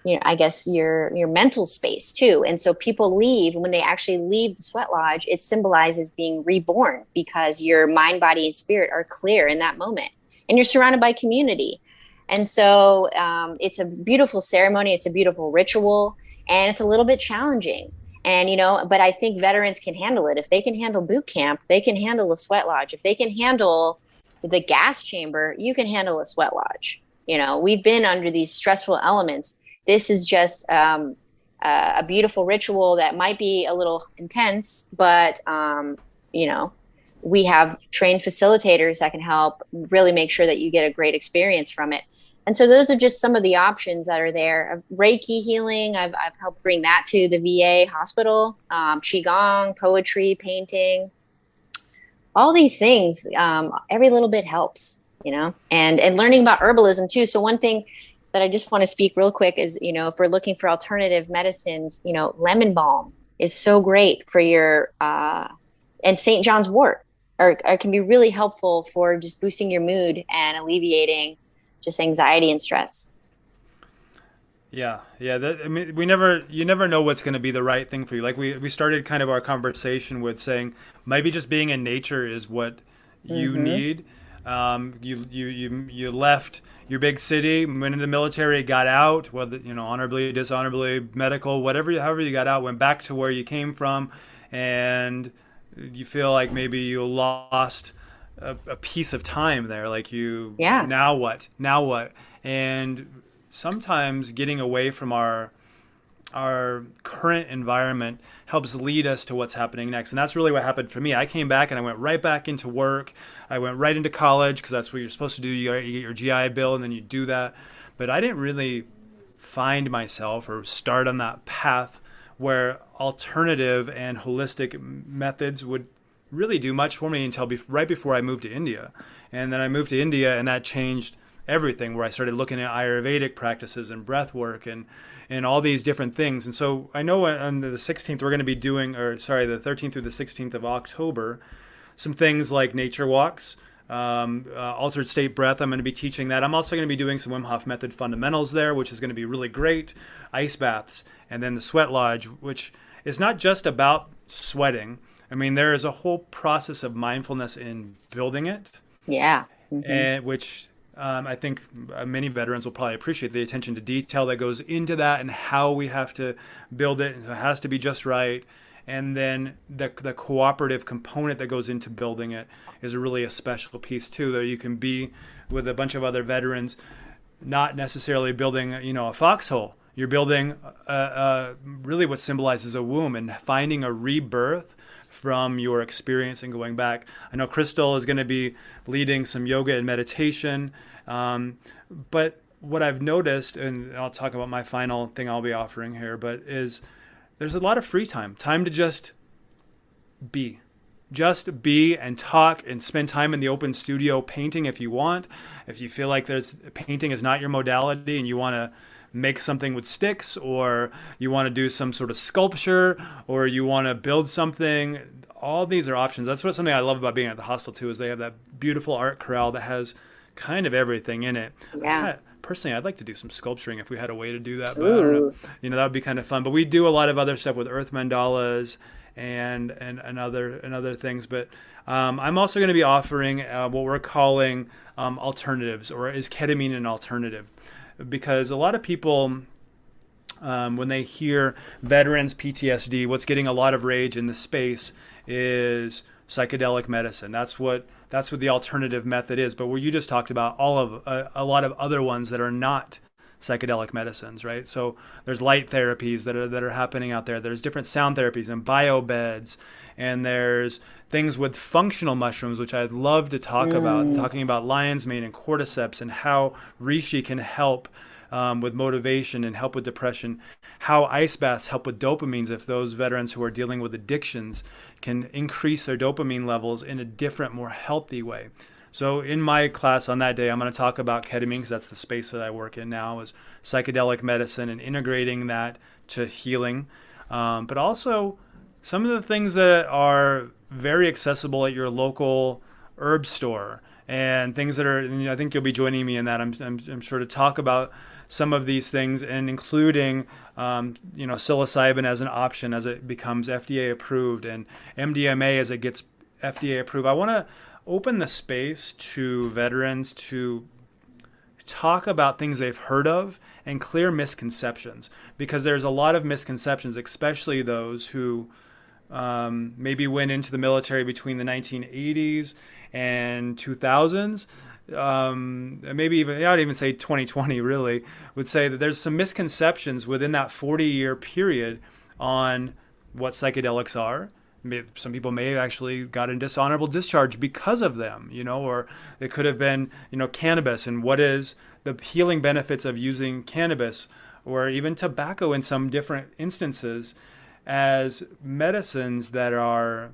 your mental space too. And so people leave, when they actually leave the sweat lodge, it symbolizes being reborn because your mind, body, and spirit are clear in that moment, and you're surrounded by community. And so it's a beautiful ceremony. It's a beautiful ritual, and it's a little bit challenging. And, but I think veterans can handle it. If they can handle boot camp, they can handle the sweat lodge. If they can handle the gas chamber, you can handle a sweat lodge. We've been under these stressful elements. This is just a beautiful ritual that might be a little intense, but, we have trained facilitators that can help really make sure that you get a great experience from it. And so those are just some of the options that are there. Reiki healing, I've helped bring that to the VA hospital. Qigong, poetry, painting. all these things, every little bit helps, and learning about herbalism too. So one thing that I just want to speak real quick is, if we're looking for alternative medicines, lemon balm is so great for your, and St. John's wort or can be really helpful for just boosting your mood and alleviating just anxiety and stress. Yeah, yeah. I mean, you never know what's going to be the right thing for you. Like we started kind of our conversation with saying maybe just being in nature is what you Mm-hmm. need. You left your big city, went into the military, got out, whether honorably, dishonorably, medical, whatever, however you got out, went back to where you came from, and you feel like maybe you lost a piece of time there. Like Yeah. now what? Now what? And sometimes getting away from our current environment helps lead us to what's happening next. And that's really what happened for me. I came back and I went right back into work. I went right into college because that's what you're supposed to do. You get your GI Bill and then you do that. But I didn't really find myself or start on that path where alternative and holistic methods would really do much for me until right before I moved to India. And then I moved to India and that changed everything, where I started looking at Ayurvedic practices and breath work and all these different things. And so I know on the 16th we're going to be doing, or sorry, the 13th through the 16th of October, some things like nature walks, altered state breath. I'm going to be teaching that. I'm also going to be doing some Wim Hof method fundamentals there, which is going to be really great. Ice baths, and then the sweat lodge, which is not just about sweating. I mean, there is a whole process of mindfulness in building it, Yeah. Mm-hmm. and which I think many veterans will probably appreciate the attention to detail that goes into that and how we have to build it. It has to be just right. And then the cooperative component that goes into building it is really a special piece too, that you can be with a bunch of other veterans, not necessarily building, a foxhole. You're building really what symbolizes a womb and finding a rebirth from your experience and going back. I know Crystal is going to be leading some yoga and meditation. But what I've noticed, and I'll talk about my final thing I'll be offering here, but is there's a lot of free time to be. Just be and talk and spend time in the open studio painting if you want. If you feel like painting is not your modality and you want to make something with sticks, or you want to do some sort of sculpture, or you want to build something, all these are options. That's something I love about being at the hostel too, is they have that beautiful art corral that has kind of everything in it. Yeah. Personally, I'd like to do some sculpturing if we had a way to do that, but I don't know. Ooh. That would be kind of fun. But we do a lot of other stuff with earth mandalas and other things. But I'm also going to be offering what we're calling alternatives, or is ketamine an alternative? Because a lot of people, when they hear veterans PTSD, what's getting a lot of rage in the space is psychedelic medicine. That's what the alternative method is. But what you just talked about, all of a lot of other ones that are not psychedelic medicines, right? So there's light therapies that are happening out there. There's different sound therapies and biobeds, and there's things with functional mushrooms, which I'd love to talk about, Mm. talking about lion's mane and cordyceps and how reishi can help with motivation and help with depression, how ice baths help with dopamines if those veterans who are dealing with addictions can increase their dopamine levels in a different, more healthy way. So in my class on that day, I'm going to talk about ketamine, because that's the space that I work in now, is psychedelic medicine and integrating that to healing. But also some of the things that are very accessible at your local herb store, and things that are, I think you'll be joining me in that. I'm sure to talk about some of these things, and including psilocybin as an option as it becomes FDA approved, and MDMA as it gets FDA approved. I want to open the space to veterans to talk about things they've heard of and clear misconceptions, because there's a lot of misconceptions, especially those who maybe went into the military between the 1980s and 2000s. Maybe even, I would even say 2020 really, would say that there's some misconceptions within that 40-year period on what psychedelics are. Some people may have actually gotten dishonorable discharge because of them, or it could have been, cannabis, and what is the healing benefits of using cannabis, or even tobacco in some different instances, as medicines that are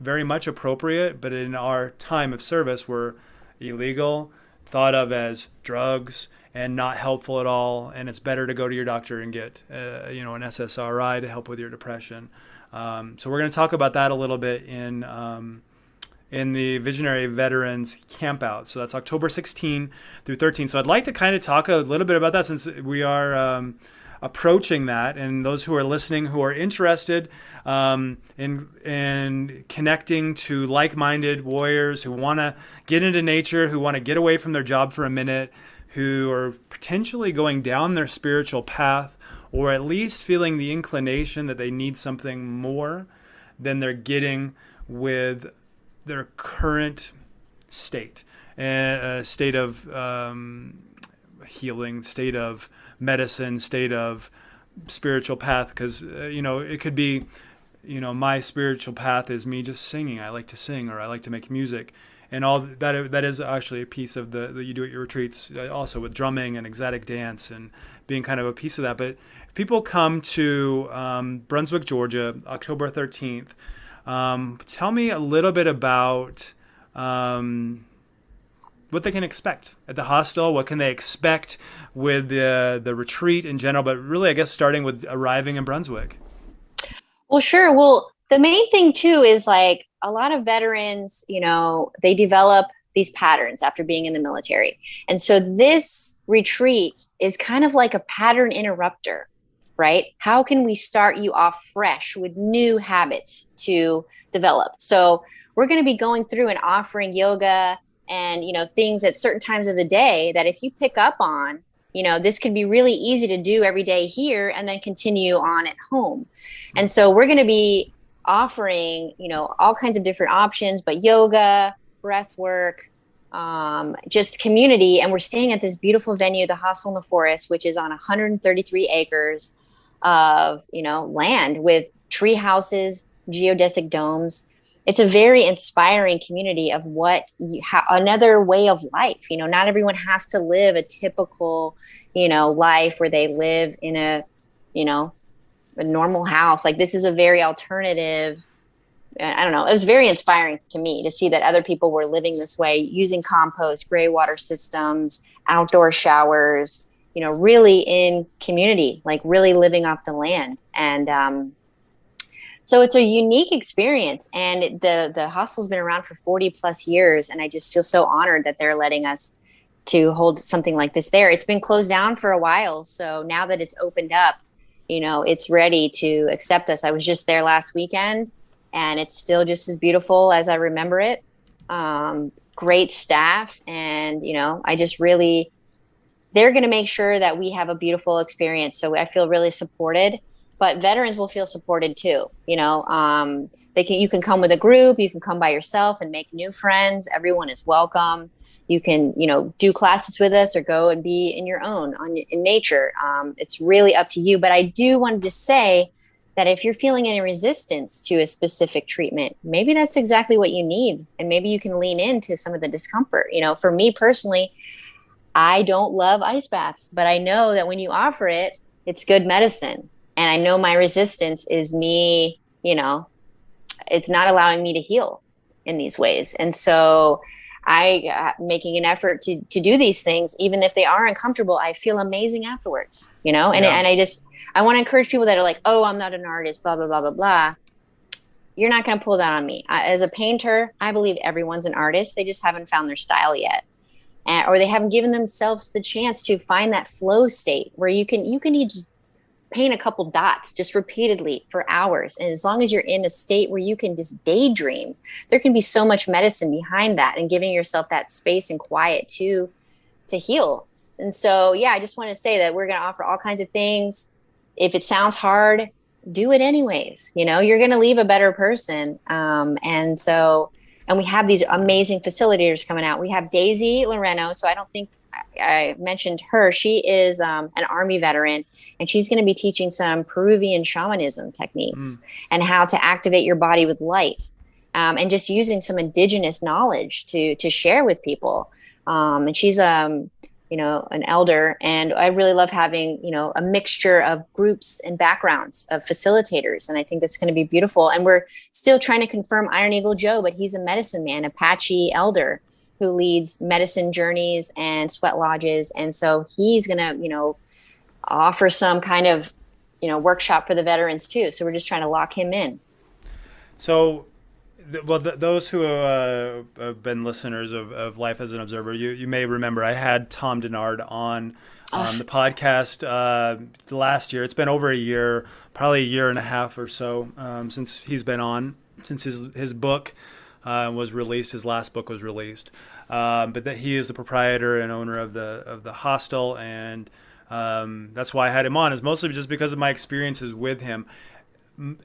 very much appropriate, but in our time of service were illegal, thought of as drugs, and not helpful at all. And it's better to go to your doctor and get, an SSRI to help with your depression. So we're going to talk about that a little bit in the Visionary Veterans Campout. So that's October 16 through 13. So I'd like to kind of talk a little bit about that since we are approaching that. And those who are listening who are interested in connecting to like-minded warriors who want to get into nature, who want to get away from their job for a minute, who are potentially going down their spiritual path, or at least feeling the inclination that they need something more than they're getting with their current state, a state of healing, state of medicine, state of spiritual path. Because it could be, my spiritual path is me just singing. I like to sing, or I like to make music, and all that is actually a piece of the you do at your retreats, also with drumming and ecstatic dance and being kind of a piece of that. But if people come to Brunswick, Georgia, October 13th. Tell me a little bit about what they can expect at the hostel. What can they expect with the retreat in general? But really, I guess starting with arriving in Brunswick. Well, sure. Well, the main thing too is like a lot of veterans, they develop these patterns after being in the military. And so this retreat is kind of like a pattern interrupter. Right? How can we start you off fresh with new habits to develop? So we're going to be going through and offering yoga and, things at certain times of the day that if you pick up on, this can be really easy to do every day here and then continue on at home. And so we're going to be offering, all kinds of different options, but yoga, breath work, just community. And we're staying at this beautiful venue, the Hostel in the Forest, which is on 133 acres of land with tree houses, geodesic domes. It's a very inspiring community of another way of life. Not everyone has to live a typical life where they live in a normal house. Like, this is a very alternative. I don't know, it was very inspiring to me to see that other people were living this way, using compost, gray water systems, outdoor showers, really in community, like really living off the land. And so it's a unique experience. And the hostel's been around for 40 plus years. And I just feel so honored that they're letting us to hold something like this there. It's been closed down for a while. So now that it's opened up, it's ready to accept us. I was just there last weekend and it's still just as beautiful as I remember it. Great staff. And, I just really, they're going to make sure that we have a beautiful experience. So I feel really supported, but veterans will feel supported too. You can come with a group, you can come by yourself and make new friends. Everyone is welcome. You can, do classes with us or go and be in your own in nature. It's really up to you. But I do want to say that if you're feeling any resistance to a specific treatment, maybe that's exactly what you need. And maybe you can lean into some of the discomfort. For me personally, I don't love ice baths, but I know that when you offer it, it's good medicine. And I know my resistance is me, it's not allowing me to heal in these ways. And so making an effort to do these things, even if they are uncomfortable, I feel amazing afterwards, and I want to encourage people that are like, oh, I'm not an artist, blah, blah, blah, blah, blah. You're not going to pull that on me. As a painter, I believe everyone's an artist. They just haven't found their style yet. Or they haven't given themselves the chance to find that flow state where you can just paint a couple dots just repeatedly for hours. And as long as you're in a state where you can just daydream, there can be so much medicine behind that and giving yourself that space and quiet to heal. And so, yeah, I just want to say that we're going to offer all kinds of things. If it sounds hard, do it anyways. You're going to leave a better person. And we have these amazing facilitators coming out. We have Daisy Loreno. So I don't think I mentioned her. She is an Army veteran, and she's going to be teaching some Peruvian shamanism techniques and how to activate your body with light, and just using some indigenous knowledge to share with people. And she's an elder. And I really love having, a mixture of groups and backgrounds of facilitators. And I think that's going to be beautiful. And we're still trying to confirm Iron Eagle Joe, but he's a medicine man, Apache elder who leads medicine journeys and sweat lodges. And so he's going to, offer some kind of, workshop for the veterans too. So we're just trying to lock him in. So, those who have been listeners of Life as an Observer, you may remember I had Tom Denard on the podcast last year. It's been over a year, probably a year and a half or so since he's been on, since his book was released. His last book was released, but that he is the proprietor and owner of the hostel, and that's why I had him on. Is mostly just because of my experiences with him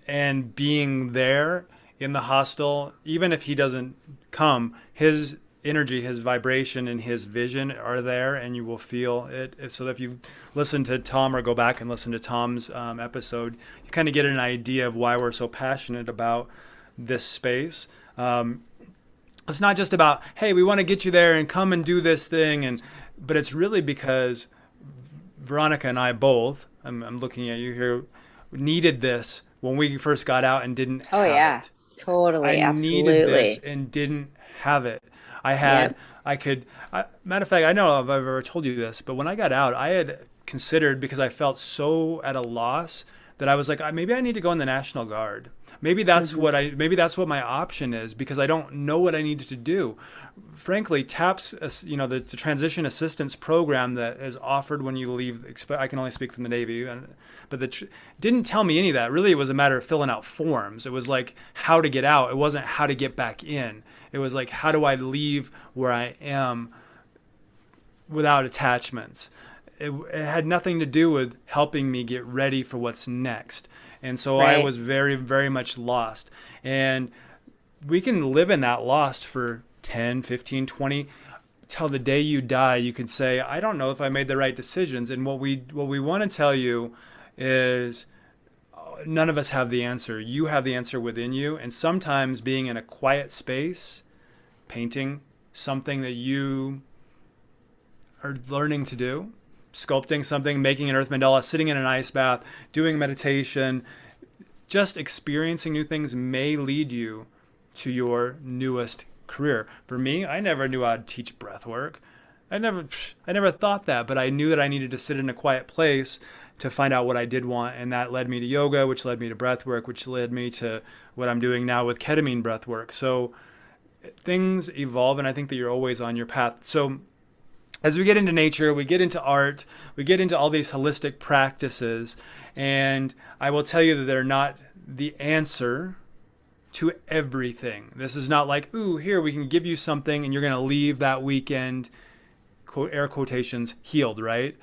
and being there in the hostel. Even if he doesn't come, his energy, his vibration, and his vision are there, and you will feel it. So if you listen to Tom or go back and listen to Tom's episode, you kind of get an idea of why we're so passionate about this space. It's not just about, hey, we want to get you there and come and do this thing, but it's really because Veronika and I both, I'm looking at you here, needed this when we first got out and didn't have it. Totally, I absolutely. needed this and didn't have it. Matter of fact, I don't know if I've ever told you this, but when I got out, I had considered, because I felt so at a loss, that I was like, maybe I need to go in the National Guard. Maybe that's maybe that's what my option is, because I don't know what I need to do. Frankly, TAPS, the transition assistance program that is offered when you leave, I can only speak from the Navy, but didn't tell me any of that. Really, it was a matter of filling out forms. It was like how to get out. It wasn't how to get back in. It was like, how do I leave where I am without attachments? It had nothing to do with helping me get ready for what's next. And so I was very, very much lost. And we can live in that lost for 10, 15, 20, till the day you die. You can say, I don't know if I made the right decisions. And what we want to tell you is none of us have the answer. You have the answer within you. And sometimes being in a quiet space, painting something that you are learning to do, sculpting something, making an earth mandala, sitting in an ice bath, doing meditation, just experiencing new things may lead you to your newest career. For me, I never knew I'd teach breath work. I never thought that, but I knew that I needed to sit in a quiet place to find out what I did want, and that led me to yoga, which led me to breath work, which led me to what I'm doing now with ketamine breath work. So things evolve, and I think that you're always on your path. So as we get into nature, we get into art, we get into all these holistic practices, and I will tell you that they're not the answer to everything. This is not like, ooh, here, we can give you something and you're going to leave that weekend, quote, air quotations, healed, right?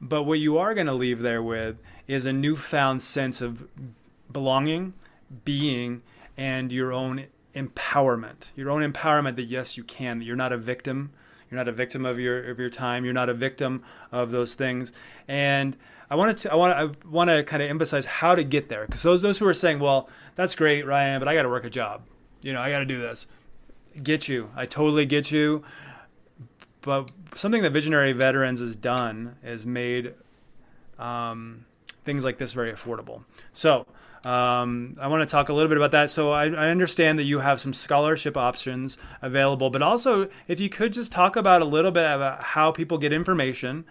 But what you are going to leave there with is a newfound sense of belonging, being, and your own empowerment. Your own empowerment that, yes, you can. That you're not a victim. You're not a victim of your time. You're not a victim of those things. And I want to kind of emphasize how to get there, because those who are saying, well, that's great, Ryan, but I got to work a job. I got to do this. Get you. I totally get you. But something that Visionary Veterans has done is made things like this very affordable. So I want to talk a little bit about that. So I understand that you have some scholarship options available, but also if you could just talk about a little bit about how people get information,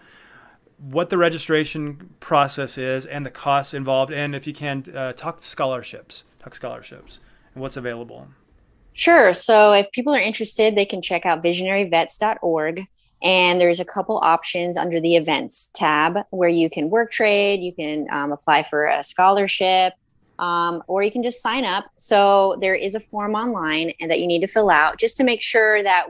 what the registration process is, and the costs involved, and if you can talk scholarships and what's available. Sure. So if people are interested, they can check out visionaryvets.org. And there's a couple options under the events tab where you can work trade, you can apply for a scholarship, or you can just sign up. So there is a form online and that you need to fill out just to make sure that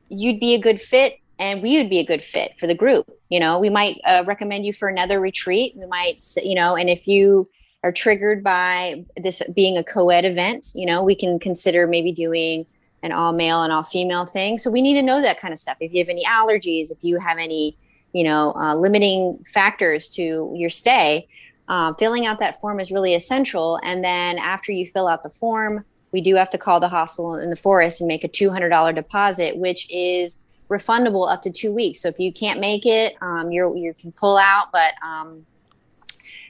you'd be a good fit and we would be a good fit for the group. We might recommend you for another retreat. We might, and if you are triggered by this being a co-ed event, we can consider maybe doing an all male and all female thing. So we need to know that kind of stuff. If you have any allergies, if you have any, limiting factors to your stay, filling out that form is really essential. And then after you fill out the form, we do have to call the hostel in the forest and make a $200 deposit, which is refundable up to 2 weeks. So if you can't make it, you can pull out. But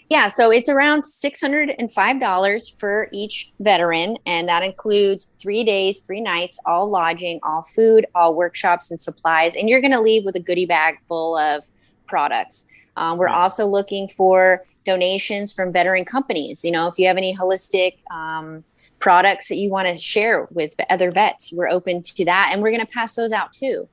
yeah, so it's around $605 for each veteran, and that includes 3 days, 3 nights, all lodging, all food, all workshops and supplies, and you're going to leave with a goodie bag full of products. We're Yeah. also looking for donations from veteran companies. If you have any holistic products that you want to share with other vets, we're open to that, and we're going to pass those out too.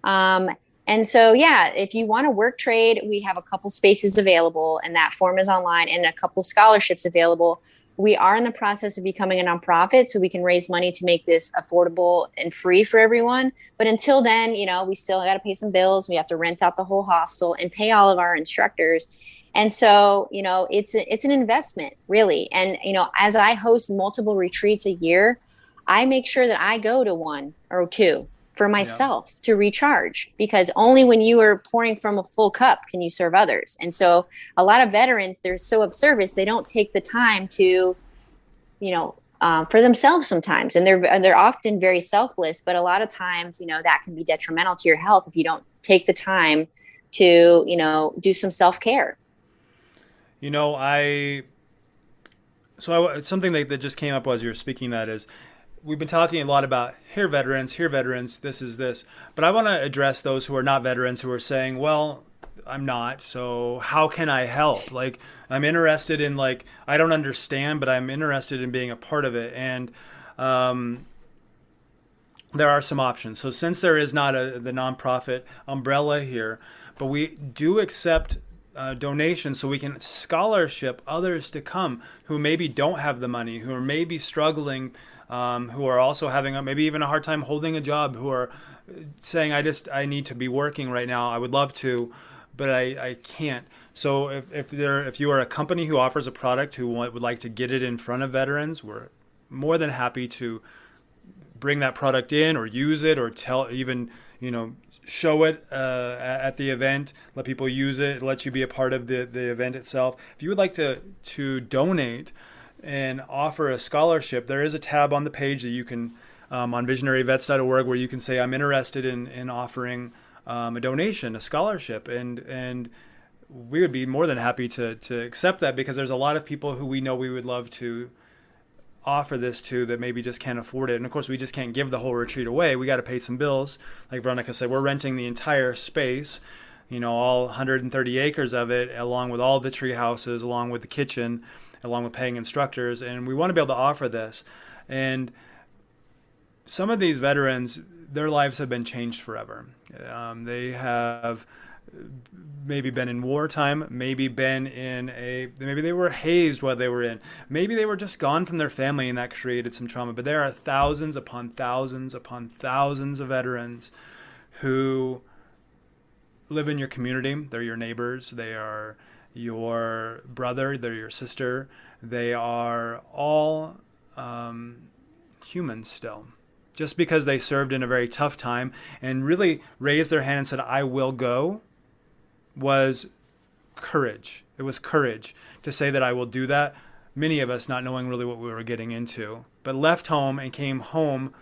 Um, and so, yeah, if you want to work trade, we have a couple spaces available, and that form is online, and a couple scholarships available. We are in the process of becoming a nonprofit, so we can raise money to make this affordable and free for everyone. But until then, we still got to pay some bills. We have to rent out the whole hostel and pay all of our instructors. And so, it's an investment, really. And, as I host multiple retreats a year, I make sure that I go to one or two for Yeah. myself to recharge, because only when you are pouring from a full cup can you serve others. And so a lot of veterans, they're so of service, they don't take the time to, for themselves sometimes. And they're often very selfless, but a lot of times, that can be detrimental to your health if you don't take the time to, do some self-care. You know, I so I, something that just came up as you were speaking, that is, we've been talking a lot about here veterans, this is this. But I want to address those who are not veterans, who are saying, well, I'm not, so how can I help? Like, I'm interested in, like, I don't understand, but I'm interested in being a part of it. And there are some options. So since there is not the nonprofit umbrella here, but we do accept donations, so we can scholarship others to come who maybe don't have the money, who are maybe struggling, who are also having maybe even a hard time holding a job, who are saying, I need to be working right now. I would love to, but I can't. So if you are a company who offers a product who would like to get it in front of veterans, we're more than happy to bring that product in, or use it, or show it at the event, let people use it, let you be a part of the event itself. If you would like to donate and offer a scholarship, there is a tab on the page that you can, on visionaryvets.org, where you can say, I'm interested in offering a donation, a scholarship, and we would be more than happy to accept that, because there's a lot of people who we know we would love to offer this to that maybe just can't afford it. And of course, we just can't give the whole retreat away. We got to pay some bills. Like Veronika said, we're renting the entire space, all 130 acres of it, along with all the tree houses, along with the kitchen, along with paying instructors. And we want to be able to offer this. And some of these veterans, their lives have been changed forever. They have maybe been in wartime, maybe they were hazed while they were in, maybe they were just gone from their family, and that created some trauma. But there are thousands upon thousands upon thousands of veterans who live in your community. They're your neighbors, they are your brother, they're your sister, they are all humans still. Just because they served in a very tough time and really raised their hand and said, I will go, was courage. It was courage to say that I will do that. Many of us not knowing really what we were getting into, but left home and came home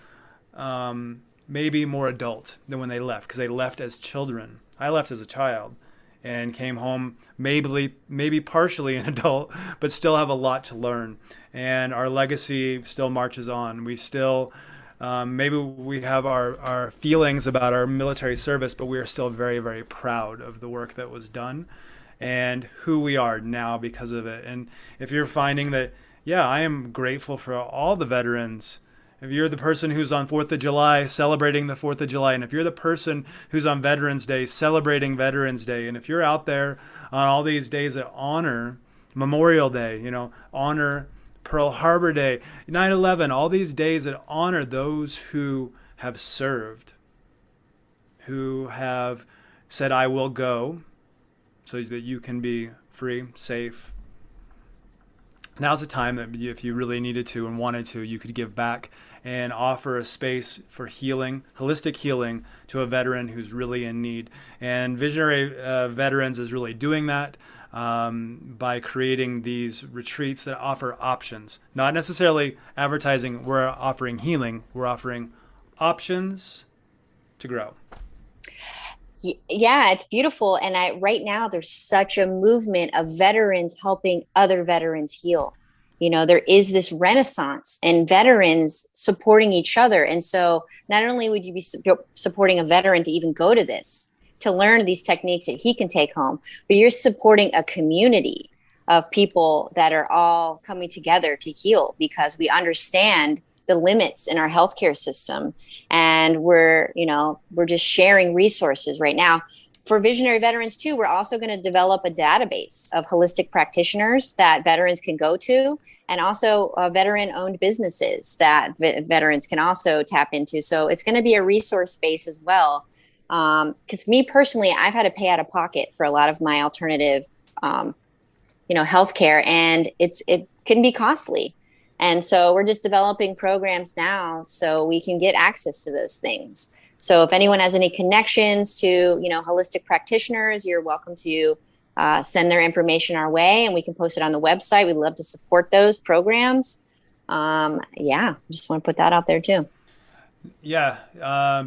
maybe more adult than when they left, because they left as children. I left as a child and came home maybe partially an adult, but still have a lot to learn. And our legacy still marches on. We still maybe we have our feelings about our military service, but we are still very, very proud of the work that was done and who we are now because of it. And if you're finding that, yeah, I am grateful for all the veterans. If you're the person who's on 4th of July celebrating the 4th of July, and if you're the person who's on Veterans Day celebrating Veterans Day, and if you're out there on all these days that honor Memorial Day, honor Pearl Harbor Day, 9/11, all these days that honor those who have served, who have said, I will go, so that you can be free, safe. Now's the time that if you really needed to and wanted to, you could give back and offer a space for healing, holistic healing, to a veteran who's really in need. And Visionary Veterans is really doing that. By creating these retreats that offer options, not necessarily advertising we're offering healing, we're offering options to grow. Yeah, it's beautiful. And right now there's such a movement of veterans helping other veterans heal. There is this renaissance and veterans supporting each other. And so not only would you be supporting a veteran to even go to this, to learn these techniques that he can take home, but you're supporting a community of people that are all coming together to heal because we understand the limits in our healthcare system, and we're just sharing resources right now. For visionary veterans too, we're also going to develop a database of holistic practitioners that veterans can go to, and also veteran owned businesses that veterans can also tap into. So it's going to be a resource space as well. Because me personally, I've had to pay out of pocket for a lot of my alternative um, healthcare, and it can be costly. And so we're just developing programs now so we can get access to those things. So if anyone has any connections to, holistic practitioners, you're welcome to send their information our way, and we can post it on the website. We'd love to support those programs. Yeah, just want to put that out there too. Yeah,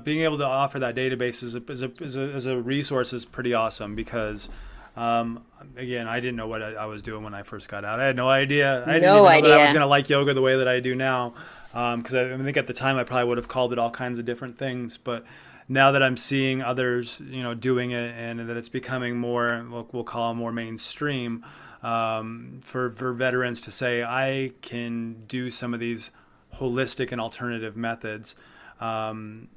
being able to offer that database is a resource is pretty awesome because, again, I didn't know what I was doing when I first got out. I had no idea. I didn't No even know that I was going idea. to like yoga the way that I do now. Because I think at the time I probably would have called it all kinds of different things. But now that I'm seeing others, doing it and that it's becoming more, we'll call it more mainstream, for veterans to say, I can do some of these holistic and alternative methods. Um,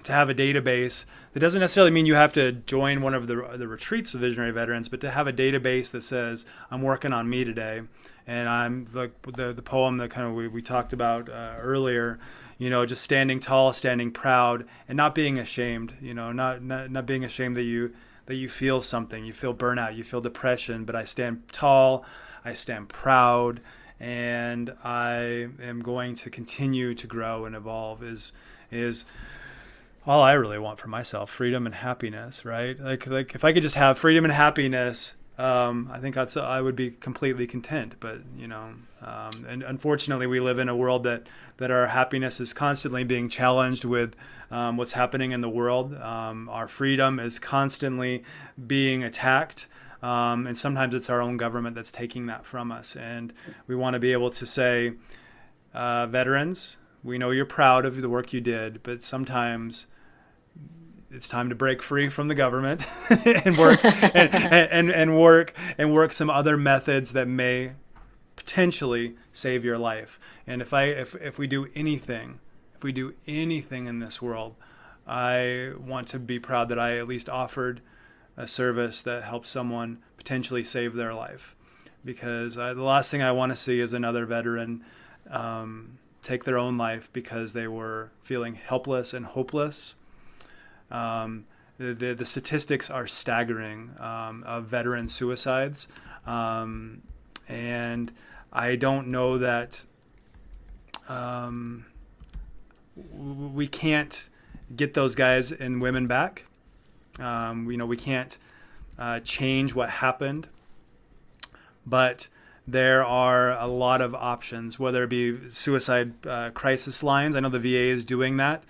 to have a database that doesn't necessarily mean you have to join one of the retreats of visionary veterans, but to have a database that says I'm working on me today, and I'm like the poem that kind of we talked about earlier, just standing tall, standing proud, and not being ashamed, not being ashamed that you feel something, you feel burnout, you feel depression, but I stand tall, I stand proud, and I am going to continue to grow and evolve is all I really want for myself, freedom and happiness, right? Like if I could just have freedom and happiness, I think I would be completely content. But and unfortunately, we live in a world that our happiness is constantly being challenged with what's happening in the world. Our freedom is constantly being attacked. And sometimes it's our own government that's taking that from us. And we want to be able to say, veterans, we know you're proud of the work you did, but sometimes it's time to break free from the government and work and work some other methods that may potentially save your life. And if we do anything, in this world, I want to be proud that I at least offered a service that helps someone potentially save their life. Because the last thing I want to see is another veteran take their own life because they were feeling helpless and hopeless. The statistics are staggering of veteran suicides, and I don't know that we can't get those guys and women back. We can't change what happened, but there are a lot of options, whether it be suicide crisis lines. I know the VA is doing that.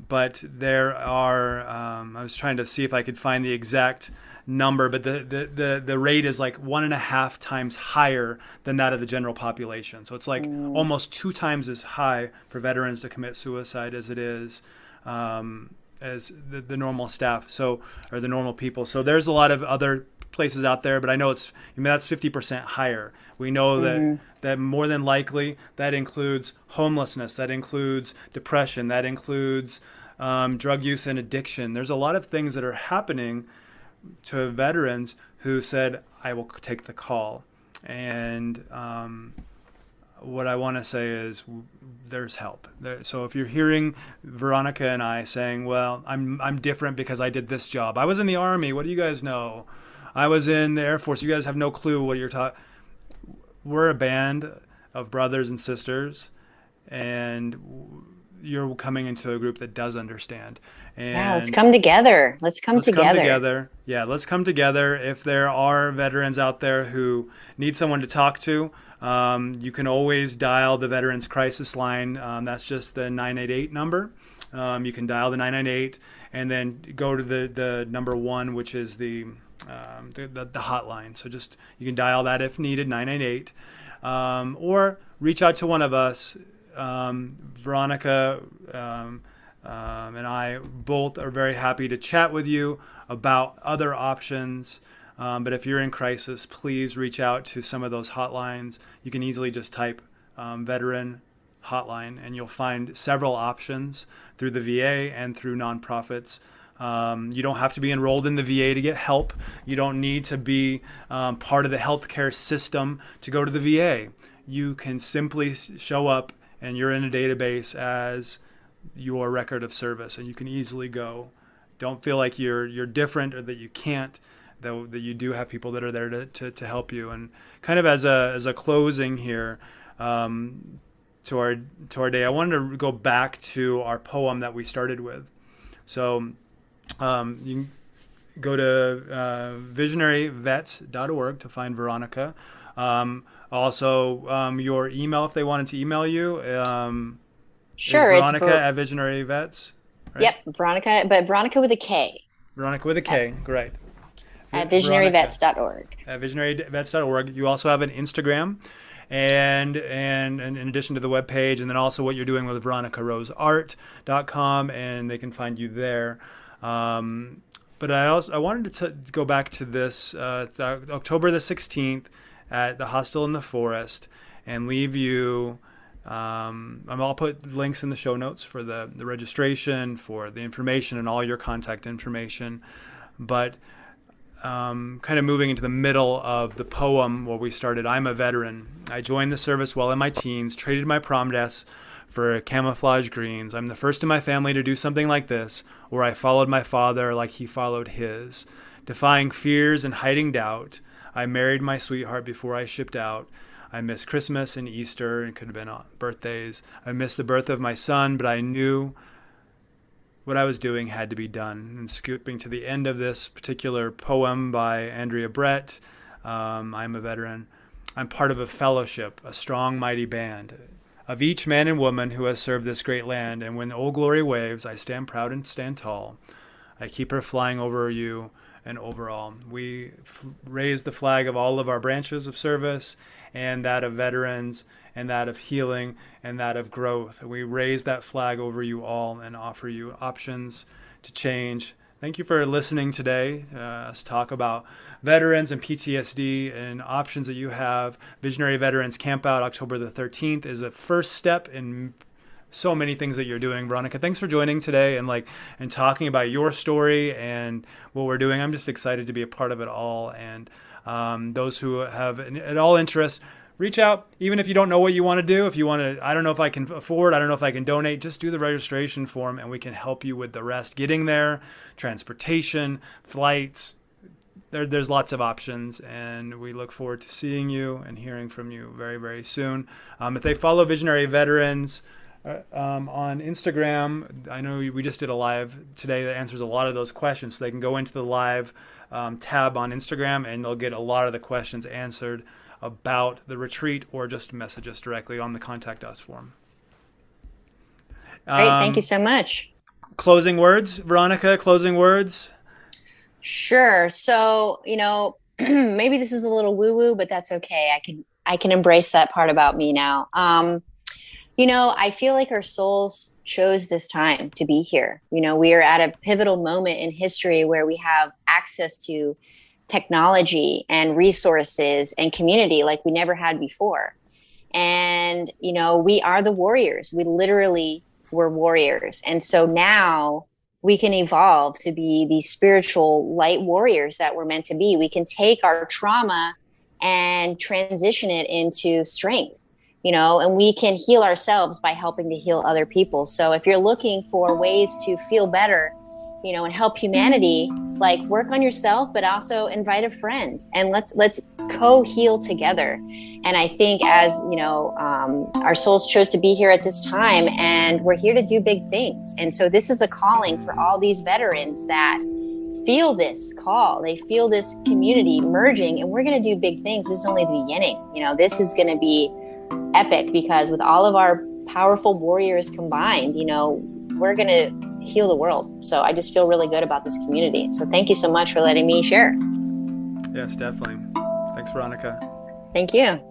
But there are, I was trying to see if I could find the exact number, but the rate is like 1.5 times higher than that of the general population. So it's like almost 2 times as high for veterans to commit suicide as it is as the normal staff, or the normal people. So there's a lot of other places out there, but I know that's 50% higher. We know that more than likely that includes homelessness, that includes depression, that includes drug use and addiction. There's a lot of things that are happening to veterans who said, I will take the call. And what I want to say is there's help. So if you're hearing Veronika and I saying, well, I'm different because I did this job. I was in the Army. What do you guys know? I was in the Air Force. You guys have no clue what you're talking. We're a band of brothers and sisters, and you're coming into a group that does understand. Yeah, let's And come together. Let's come let's come together. together. Yeah, let's come together. If there are veterans out there who need someone to talk to, you can always dial the Veterans Crisis Line. That's just the 988 number. You can dial the 998 and then go to the number 1, which is the hotline. So just, you can dial that if needed, 998, or reach out to one of us. Veronika and I both are very happy to chat with you about other options. But if you're in crisis, please reach out to some of those hotlines. You can easily just type veteran hotline, and you'll find several options through the VA and through nonprofits. You don't have to be enrolled in the VA to get help. You don't need to be part of the healthcare system to go to the VA. You can simply show up and you're in a database as your record of service, and you can easily go. Don't feel like you're different or that you can't, that you do have people that are there to help you. And kind of as a closing here to our day, I wanted to go back to our poem that we started with. So you can go to visionaryvets.org to find Veronika. Also, your email, if they wanted to email you, sure, is Veronika at Visionary Vets. Right? Yep, Veronika, but Veronika with a K. Veronika with a K, great. At visionaryvets.org. At visionaryvets.org. You also have an Instagram, and in addition to the webpage, and then also what you're doing with VeronikaRoseArt.com, and they can find you there. But I wanted to go back to this October the 16th at the Hostel in the Forest, and leave you. I'll put links in the show notes for the registration, for the information, and all your contact information. But kind of moving into the middle of the poem where we started, I'm a veteran. I joined the service while in my teens, traded my prom dress for camouflage greens. I'm the first in my family to do something like this, where I followed my father like he followed his. Defying fears and hiding doubt, I married my sweetheart before I shipped out. I missed Christmas and Easter, and could have been on birthdays. I missed the birth of my son, but I knew what I was doing had to be done. And skipping to the end of this particular poem by Andrea Brett, I'm a veteran. I'm part of a fellowship, a strong, mighty band of each man and woman who has served this great land. And when Old Glory waves, I stand proud and stand tall. I keep her flying over you and over all. We raise the flag of all of our branches of service, and that of veterans, and that of healing, and that of growth. We raise that flag over you all and offer you options to change. Thank you for listening today. Us talk about veterans and PTSD and options that you have. Visionary Veterans Campout, October the 13th, is a first step in so many things that you're doing. Veronika, thanks for joining today and talking about your story and what we're doing. I'm just excited to be a part of it all. And those who have at all interest, reach out. Even if you don't know what you want to do, if you want to, I don't know if I can afford, I don't know if I can donate, just do the registration form and we can help you with the rest. Getting there, transportation, flights, there's lots of options, and we look forward to seeing you and hearing from you very, very soon. If they follow Visionary Veterans on Instagram, I know we just did a live today that answers a lot of those questions, so they can go into the live tab on Instagram, and they'll get a lot of the questions answered about the retreat, or just message us directly on the Contact Us form. Great, thank you so much. Closing words, Veronika, closing words? Sure. So, maybe this is a little woo-woo, but that's okay. I can embrace that part about me now. I feel like our souls chose this time to be here. We are at a pivotal moment in history where we have access to technology and resources and community like we never had before. And, we are the warriors. We literally were warriors. And so now we can evolve to be these spiritual light warriors that we're meant to be. We can take our trauma and transition it into strength. And we can heal ourselves by helping to heal other people. So if you're looking for ways to feel better, and help humanity, work on yourself, but also invite a friend, and let's co-heal together. And I think as, our souls chose to be here at this time, and we're here to do big things. And so this is a calling for all these veterans that feel this call. They feel this community merging, and we're going to do big things. This is only the beginning. This is going to be epic, because with all of our powerful warriors combined, we're going to heal the world. So I just feel really good about this community. So thank you so much for letting me share. Yes, definitely. Thanks, Veronika. Thank you.